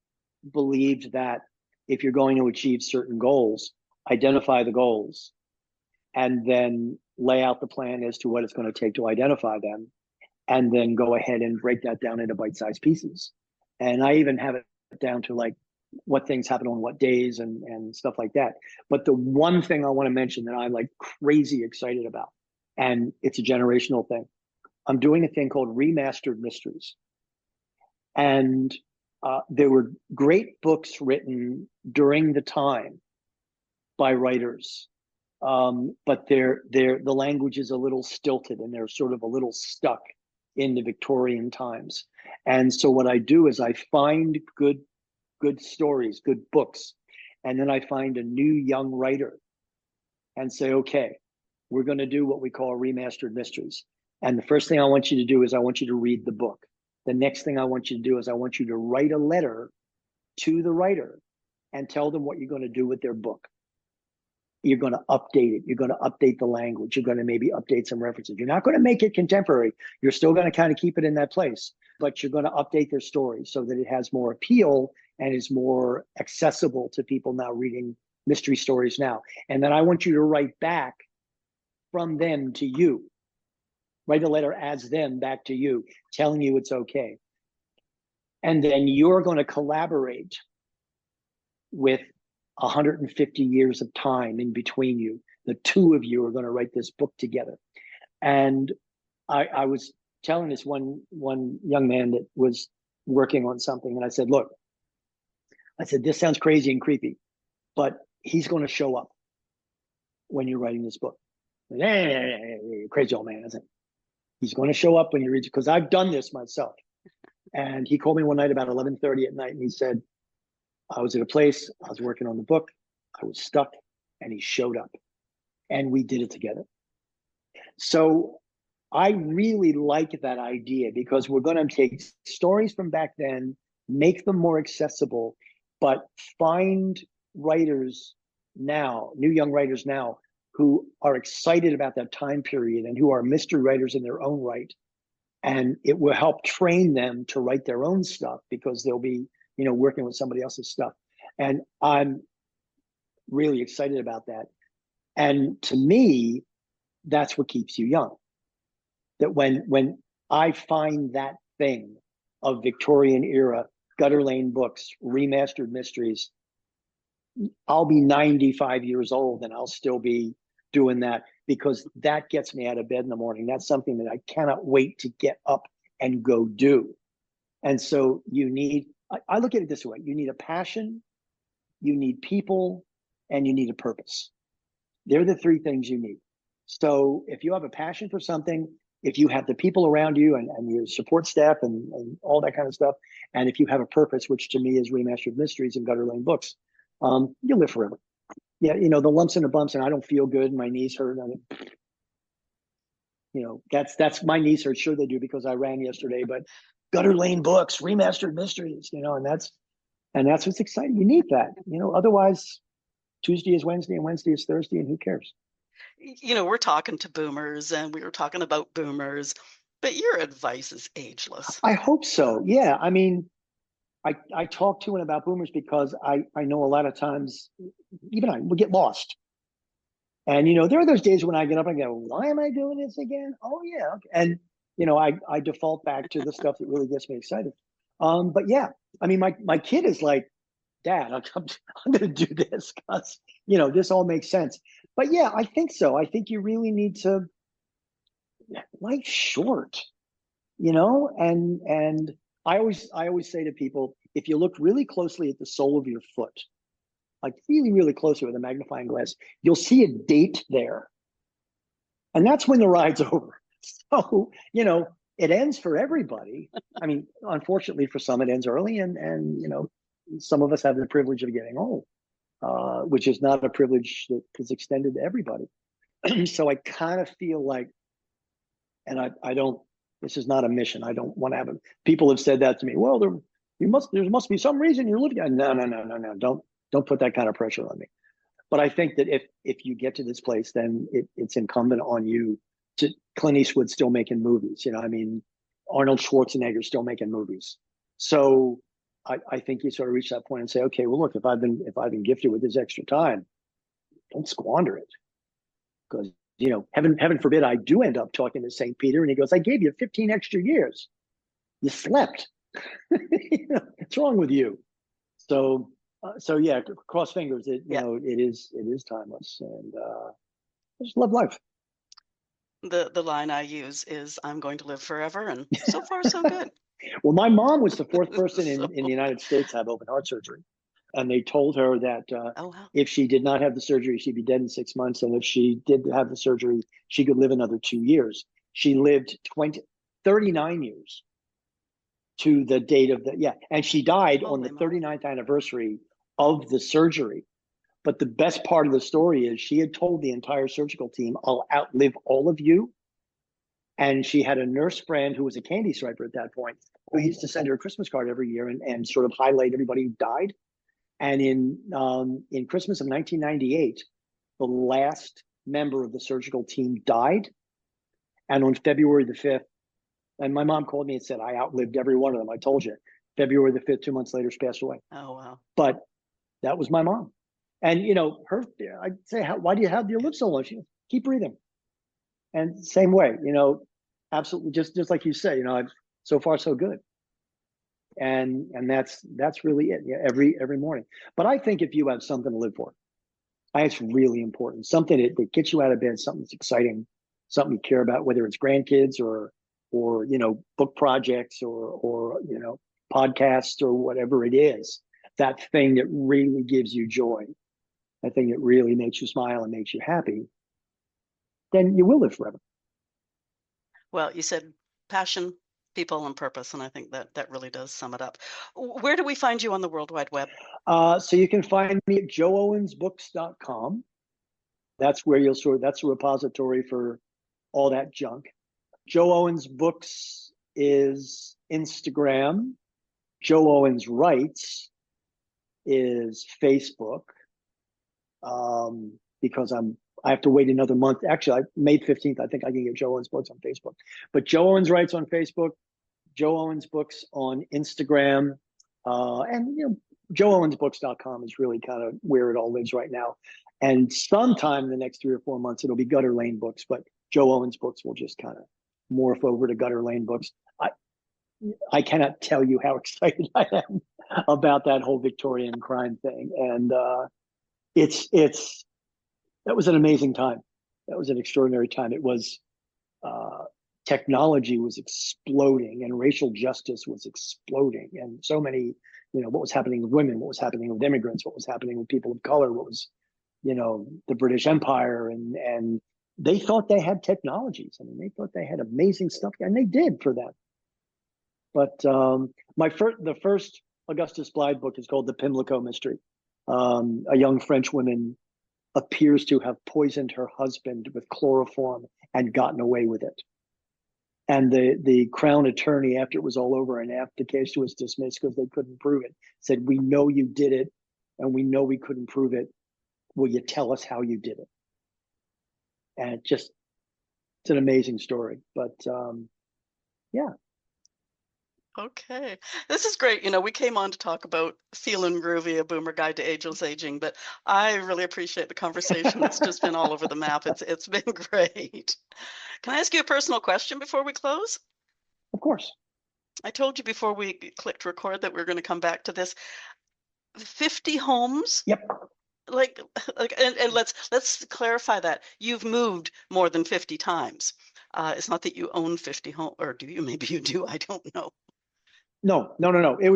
believed that if you're going to achieve certain goals, identify the goals and then lay out the plan as to what it's going to take to identify them, and then go ahead and break that down into bite-sized pieces. And I even have it down to like what things happen on what days and stuff like that. But the one thing I want to mention that I'm like crazy excited about, and it's a generational thing, I'm doing a thing called Remastered Mysteries. And there were great books written during the time by writers, but the language is a little stilted and they're sort of a little stuck in the Victorian times. And so what I do is I find good stories, good books, and then I find a new young writer and say, okay, we're going to do what we call Remastered Mysteries. And the first thing I want you to do is I want you to read the book. The next thing I want you to do is I want you to write a letter to the writer and tell them what you're going to do with their book. You're going to update it. You're going to update the language. You're going to maybe update some references. You're not going to make it contemporary. You're still going to kind of keep it in that place, but you're going to update their story so that it has more appeal and is more accessible to people now reading mystery stories now. And then I want you to write back from them to you. Write a letter as them back to you, telling you it's okay. And then you're going to collaborate with 150 years of time in between you. The two of you are going to write this book together. And I was telling this one young man that was working on something, and I said, look, this sounds crazy and creepy, but he's going to show up when you're writing this book. Hey, crazy old man, isn't it? He's going to show up when you read it, because I've done this myself. And he called me one night about 11:30 at night, and he said, I was at a place, I was working on the book, I was stuck, and he showed up, and we did it together. So I really like that idea, because we're going to take stories from back then, make them more accessible, but find writers now, new young writers now, who are excited about that time period and who are mystery writers in their own right. And it will help train them to write their own stuff, because they'll be, working with somebody else's stuff. And I'm really excited about that. And to me, that's what keeps you young. That when I find that thing of Victorian era, Gutter Lane Books, Remastered Mysteries, I'll be 95 years old and I'll still be doing that, because that gets me out of bed in the morning. That's something that I cannot wait to get up and go do. And so you need, I look at it this way, you need a passion, you need people, and you need a purpose. They're the three things you need. So if you have a passion for something, if you have the people around you and your support staff and all that kind of stuff, and if you have a purpose, which to me is Remastered Mysteries and Gutter Lane Books, you'll live forever. Yeah, you know, the lumps and the bumps, and I don't feel good, and my knees hurt. I mean, you know, that's my knees hurt. Sure they do, because I ran yesterday, but Gutter Lane Books, Remastered Mysteries, you know, and that's what's exciting. You need that, you know, otherwise Tuesday is Wednesday and Wednesday is Thursday, and who cares? You know, we're talking to boomers and we were talking about boomers, but your advice is ageless. I hope so. Yeah. I mean, I talk to and about boomers because I know a lot of times, even I will get lost. And, you know, there are those days when I get up and go, why am I doing this again? Oh, yeah. Okay. And, you know, I default back to the stuff that really gets me excited. But yeah, I mean, my kid is like, Dad, I'm going to do this because, you know, this all makes sense. But yeah, I think so. I think you really need to, life's short, you know, and I always say to people, if you look really closely at the sole of your foot, like really, really closely with a magnifying glass, you'll see a date there. And that's when the ride's over. So, you know, it ends for everybody. I mean, unfortunately for some, it ends early, and you know, some of us have the privilege of getting old, which is not a privilege that is extended to everybody. So I kind of feel like, and I don't, this is not a mission. I don't want to have it. People have said that to me. Well, there must be some reason you're living. No. Don't put that kind of pressure on me. But I think that if you get to this place, then it's incumbent on you to. Clint Eastwood still making movies, you know. I mean, Arnold Schwarzenegger still making movies. So I think you sort of reach that point and say, okay, well, look, if I've been gifted with this extra time, don't squander it, because you know, heaven forbid, I do end up talking to St. Peter, and he goes, I gave you 15 extra years. You slept. You know, what's wrong with you? So yeah, cross fingers. You know, it is timeless, and I just love life. The line I use is, I'm going to live forever, and so far so good. Well, my mom was the fourth person So- in the United States to have open heart surgery, and they told her that Oh, wow. if she did not have the surgery, she'd be dead in 6 months, and if she did have the surgery, she could live another 2 years. She lived 39 years to the date of and she died on the 39th anniversary of the surgery. But the best part of the story is she had told the entire surgical team, I'll outlive all of you. And she had a nurse friend who was a candy striper at that point, who used to send her a Christmas card every year and sort of highlight everybody who died. And in Christmas of 1998, the last member of the surgical team died. And on February the 5th, and my mom called me and said, I outlived every one of them. I told you, February the 5th, 2 months later, she passed away. Oh, wow. But that was my mom. And, you know, I'd say, why do you live so long? She goes, keep breathing. And same way, you know, absolutely, just like you say, you know, so far so good. And that's really it. Yeah, every morning. But I think if you have something to live for, it's really important. Something that gets you out of bed, something that's exciting, something you care about, whether it's grandkids or you know, book projects or you know, podcasts or whatever it is. That thing that really gives you joy, that thing that really makes you smile and makes you happy, then you will live forever. Well, you said passion, people, and purpose, and I think that really does sum it up. Where do we find you on the World Wide Web? So you can find me at joeowensbooks.com. That's where that's a repository for all that junk. Joe Owens Books is Instagram. Joe Owens Writes is Facebook. Because I have to wait another month. Actually, May 15th, I think I can get Joe Owens Books on Facebook. But Joe Owens Writes on Facebook, Joe Owens Books on Instagram, and you know, joeowensbooks.com is really kind of where it all lives right now. And sometime in the next 3 or 4 months, it'll be Gutter Lane Books, but Joe Owens Books will just kind of morph over to Gutter Lane Books. I cannot tell you how excited I am about that whole Victorian crime thing. And that was an amazing time. That was an extraordinary time. It was technology was exploding and racial justice was exploding, and so many, what was happening with women, what was happening with immigrants, what was happening with people of color, what was, the British Empire, and they thought they had technologies. I mean, they thought they had amazing stuff, and they did for them. But the first Augustus Blythe book is called The Pimlico Mystery. A young French woman appears to have poisoned her husband with chloroform and gotten away with it. And the Crown attorney, after it was all over and after the case was dismissed because they couldn't prove it, said, "We know you did it, and we know we couldn't prove it. Will you tell us how you did it?" And it's an amazing story. But yeah. Okay. This is great. We came on to talk about Feelin' Groovy, a boomer guide to ageless aging, but I really appreciate the conversation. It's just been all over the map. It's been great. Can I ask you a personal question before we close? Of course. I told you before we clicked record that we're going to come back to this. 50 homes? Yep. And let's clarify that. You've moved more than 50 times. It's not that you own 50 homes, or do you? Maybe you do. I don't know. No. It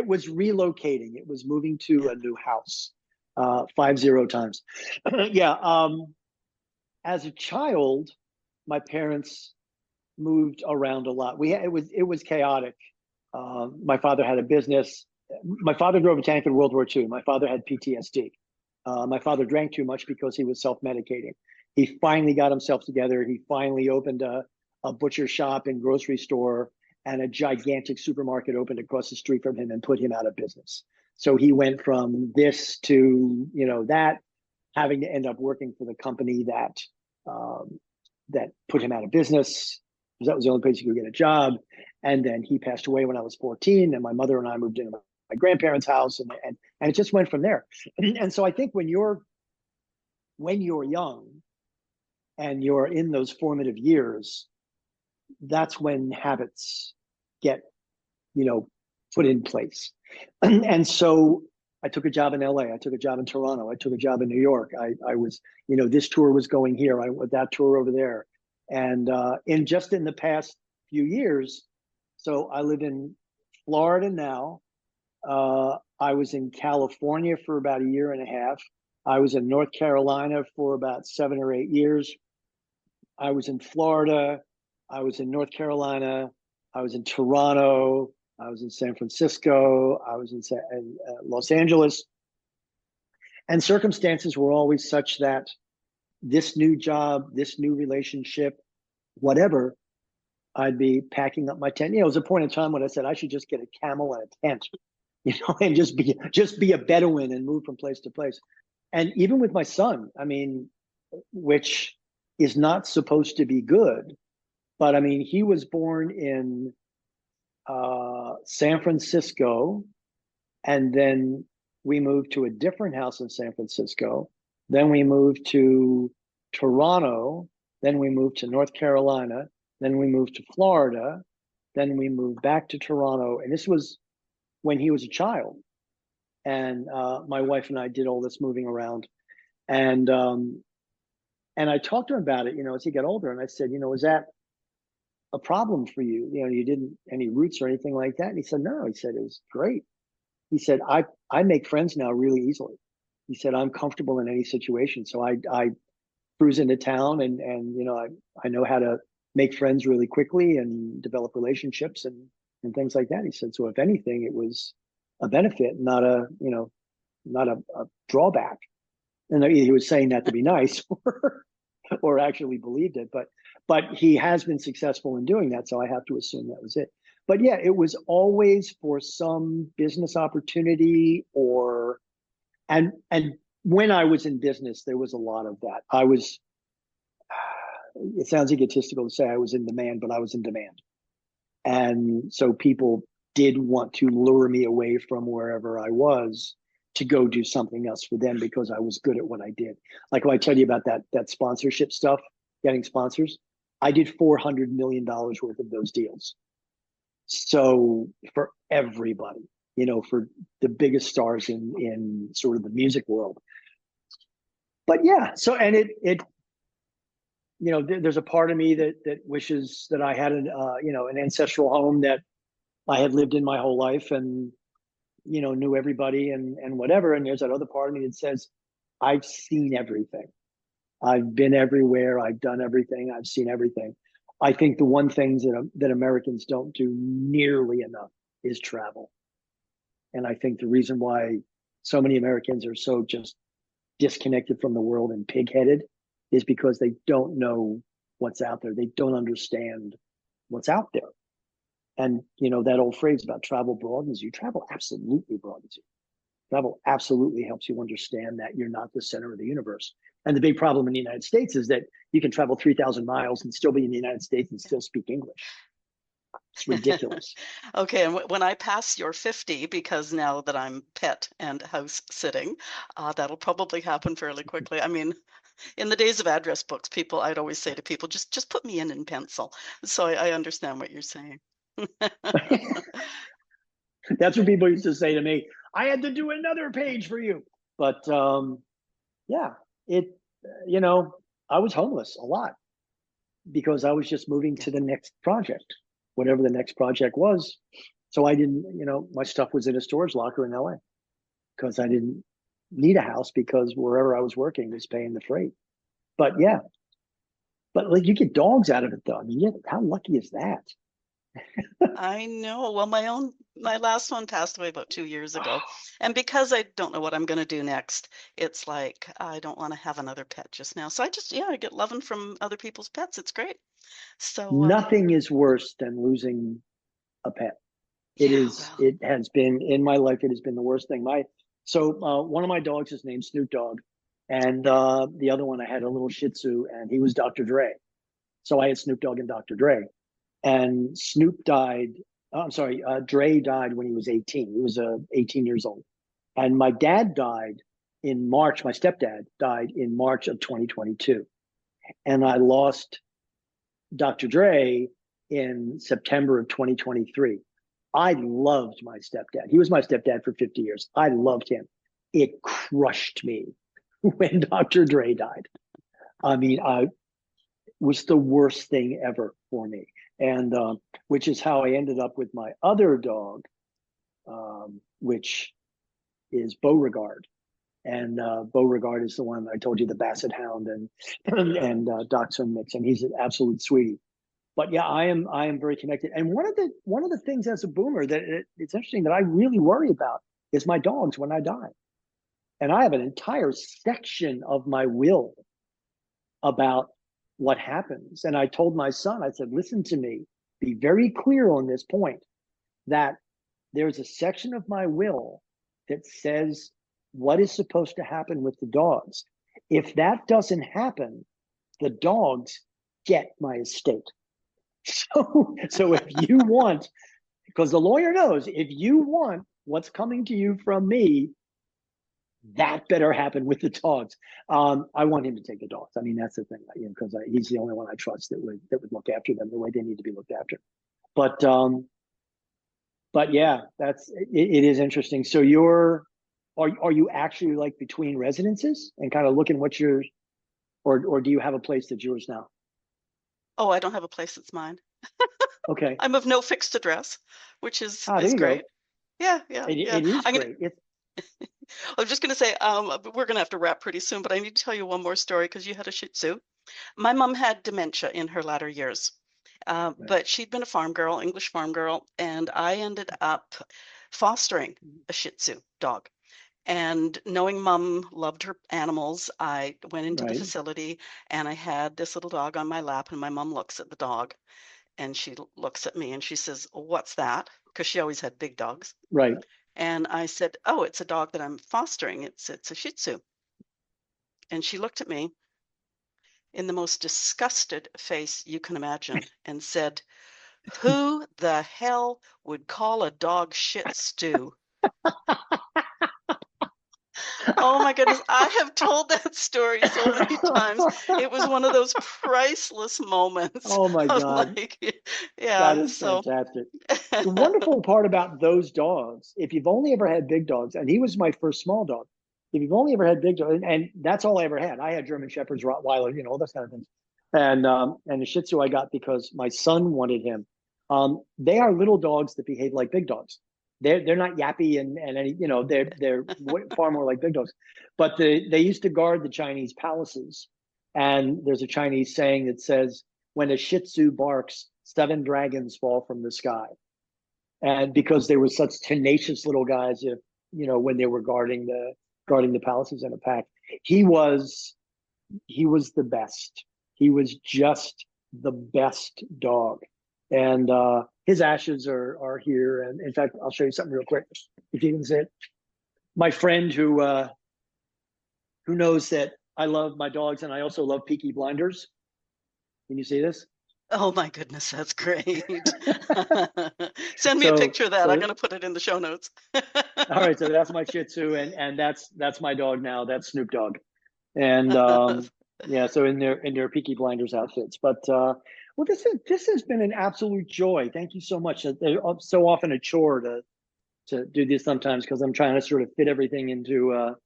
was relocating. It was moving to a new house, 50 times. Yeah. As a child, my parents moved around a lot. It was chaotic. My father had a business. My father drove a tank in World War II. My father had PTSD. My father drank too much because he was self-medicating. He finally got himself together. He finally opened a butcher shop and grocery store, and a gigantic supermarket opened across the street from him and put him out of business. So he went from this to, that, having to end up working for the company that put him out of business, because that was the only place he could get a job. And then he passed away when I was 14, and my mother and I moved into my grandparents' house, and it just went from there. And so I think when you're young and you're in those formative years, that's when habits get, put in place. And so I took a job in LA. I took a job in Toronto. I took a job in New York. I was, this tour was going here. I went that tour over there. And in the past few years, so I live in Florida now. I was in California for about a year and a half. I was in North Carolina for about 7 or 8 years. I was in Florida. I was in North Carolina. I was in Toronto. I was in San Francisco. I was in Los Angeles. And circumstances were always such that this new job, this new relationship, whatever, I'd be packing up my tent. It was a point in time when I said I should just get a camel and a tent, and just be a Bedouin and move from place to place. And even with my son, I mean, which is not supposed to be good, but I mean, he was born in San Francisco, and then we moved to a different house in San Francisco. Then we moved to Toronto. Then we moved to North Carolina. Then we moved to Florida. Then we moved back to Toronto. And this was when he was a child. And my wife and I did all this moving around. And I talked to him about it, as he got older. And I said, is that a problem for you? You didn't any roots or anything like that? And he said, no. He said, it was great. He said, I make friends now really easily. He said, I'm comfortable in any situation. So I cruise into town and I know how to make friends really quickly and develop relationships and things like that. He said, so if anything, it was a benefit, not a drawback. And he was saying that to be nice or actually believed it, but he has been successful in doing that. So I have to assume that was it. But yeah, it was always for some business opportunity and when I was in business, there was a lot of that. It sounds egotistical to say I was in demand, but I was in demand. And so people did want to lure me away from wherever I was to go do something else for them because I was good at what I did. Like when I tell you about that sponsorship stuff, getting sponsors, I did $400 million worth of those deals. So for everybody, for the biggest stars in sort of the music world. But yeah, so and there's a part of me that wishes that I had an ancestral home that I had lived in my whole life and knew everybody and whatever. And there's that other part of me that says, I've seen everything. I've been everywhere. I've done everything. I've seen everything. I think the one thing that Americans don't do nearly enough is travel. And I think the reason why so many Americans are so just disconnected from the world and pig-headed is because they don't know what's out there. They don't understand what's out there. And that old phrase about travel broadens you. Travel absolutely broadens you. Travel absolutely helps you understand that you're not the center of the universe. And the big problem in the United States is that you can travel 3,000 miles and still be in the United States and still speak English. It's ridiculous. Okay, and when I pass your 50, because now that I'm pet and house sitting, that'll probably happen fairly quickly. I mean, in the days of address books, I'd always say to people, just put me in pencil. So I understand what you're saying. That's what people used to say to me. I had to do another page for you. But yeah, I was homeless a lot because I was just moving to the next project, whatever the next project was. So I didn't, my stuff was in a storage locker in LA because I didn't need a house because wherever I was working was paying the freight. But yeah, but like you get dogs out of it though. I mean, how lucky is that? I know. Well, my last one passed away about 2 years ago. And because I don't know what I'm going to do next, it's like I don't want to have another pet just now. So I get loving from other people's pets. It's great. So nothing is worse than losing a pet. It has been in my life. It has been the worst thing. One of my dogs is named Snoop Dogg, and the other one I had a little Shih Tzu, and he was Dr. Dre. So I had Snoop Dogg and Dr. Dre, and Snoop died. I'm sorry, Dre died when he was 18. He was 18 years old, and my dad died in March. My stepdad died in March of 2022, and I lost Dr. Dre in September of 2023. I loved my stepdad. He was my stepdad for 50 years. I loved him. It crushed me when Dr. Dre died. I mean, it was the worst thing ever for me. And which is how I ended up with my other dog, which is Beauregard. And Beauregard is the one I told you, the Basset Hound and Dachshund mix, and he's an absolute sweetie. But yeah, I am very connected. And one of the things as a boomer that it's interesting that I really worry about is my dogs when I die. And I have an entire section of my will about what happens. And I told my son, I said, listen to me, be very clear on this point, that there's a section of my will that says what is supposed to happen with the dogs. If that doesn't happen, the dogs get my estate. So if you want, because the lawyer knows, if you want what's coming to you from me, that better happen with the dogs. I want him to take the dogs. I mean, that's the thing, because he's the only one I trust that would look after them the way they need to be looked after. But yeah, it is interesting. So are you actually like between residences and kind of looking what yours, or do you have a place that's yours now? Oh, I don't have a place that's mine. Okay. I'm of no fixed address, which is Go. great. Yeah. It is great. I was just going to say, we're going to have to wrap pretty soon, but I need to tell you one more story because you had a Shih Tzu. My mom had dementia in her latter years, right. But she'd been a farm girl, English farm girl, and I ended up fostering a Shih Tzu dog. And knowing Mom loved her animals, I went into the facility and I had this little dog on my lap, and my mom looks at the dog and she looks at me and she says, "What's that?" Because she always had big dogs. Right. And I said, "Oh, it's a dog that I'm fostering. It's a Shih Tzu." And she looked at me in the most disgusted face you can imagine and said, "Who the hell would call a dog shit stew?" Oh my goodness, I have told that story so many times. It was one of those priceless moments. Oh my God. Yeah. That is fantastic. The wonderful part about those dogs, if you've only ever had big dogs, and he was my first small dog, if you've only ever had big dogs, and that's all I ever had. I had German Shepherds, Rottweiler, all those kind of things. And the Shih Tzu I got because my son wanted him. They are little dogs that behave like big dogs. They're not yappy and any, you know, they're far more like big dogs. But they used to guard the Chinese palaces, and there's a Chinese saying that says, "When a Shih Tzu barks, 7 dragons fall from the sky." And because they were such tenacious little guys, if you know, when they were guarding the palaces in a pack, he was the best. He was just the best dog. And his ashes are here. And in fact, I'll show you something real quick if you can see it. My friend who knows that I love my dogs and I also love Peaky Blinders. Can you see this? Oh my goodness, that's great. Send me a picture of that. I'm going to put it in the show notes. All right, so that's my Shih Tzu, and that's my dog now. That's Snoop Dogg. And yeah, so in their Peaky Blinders outfits. But well, this has been an absolute joy. Thank you so much. They're so often a chore to do this sometimes because I'm trying to sort of fit everything into a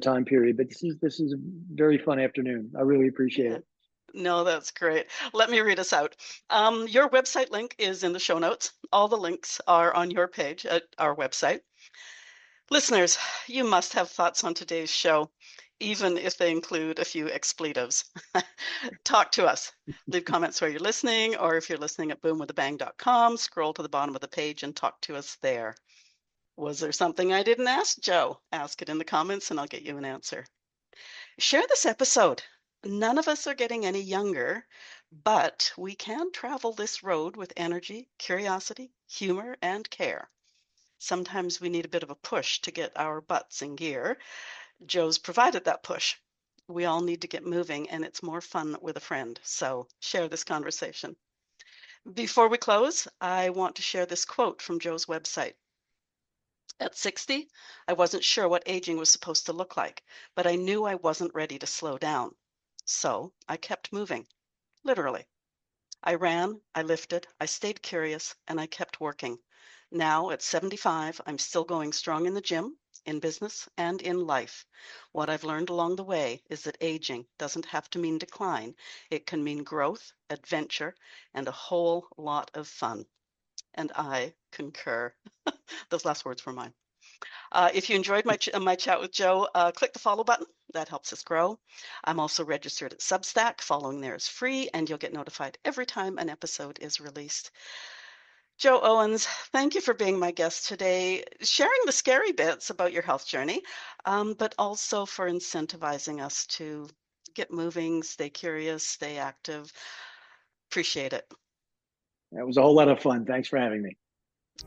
time period. But this is a very fun afternoon. I really appreciate it. No, that's great. Let me read us out. Your website link is in the show notes. All the links are on your page at our website. Listeners, you must have thoughts on today's show, even if they include a few expletives. Talk to us. Leave comments where you're listening, or if you're listening at boomwithabang.com, scroll to the bottom of the page and talk to us there. Was there something I didn't ask, Joe? Ask it in the comments and I'll get you an answer. Share this episode. None of us are getting any younger, but we can travel this road with energy, curiosity, humor, and care. Sometimes we need a bit of a push to get our butts in gear. Joe's provided that push. We all need to get moving, and it's more fun with a friend. So share this conversation. Before we close, I want to share this quote from Joe's website. At 60, I wasn't sure what aging was supposed to look like, but I knew I wasn't ready to slow down. So I kept moving, literally. I ran, I lifted, I stayed curious, and I kept working. Now at 75, I'm still going strong in the gym, in business, and in life. What I've learned along the way is that aging doesn't have to mean decline. It can mean growth, adventure, and a whole lot of fun. And I concur. Those last words were mine. If you enjoyed my chat with Joe, click the follow button. That helps us grow. I'm also registered at Substack. Following there is free, and you'll get notified every time an episode is released. Joe Owens, thank you for being my guest today, sharing the scary bits about your health journey, but also for incentivizing us to get moving, stay curious, stay active. Appreciate it. That was a whole lot of fun. Thanks for having me.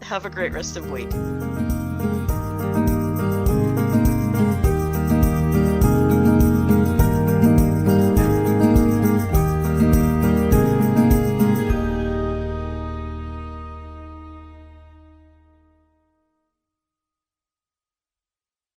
Have a great rest of the week.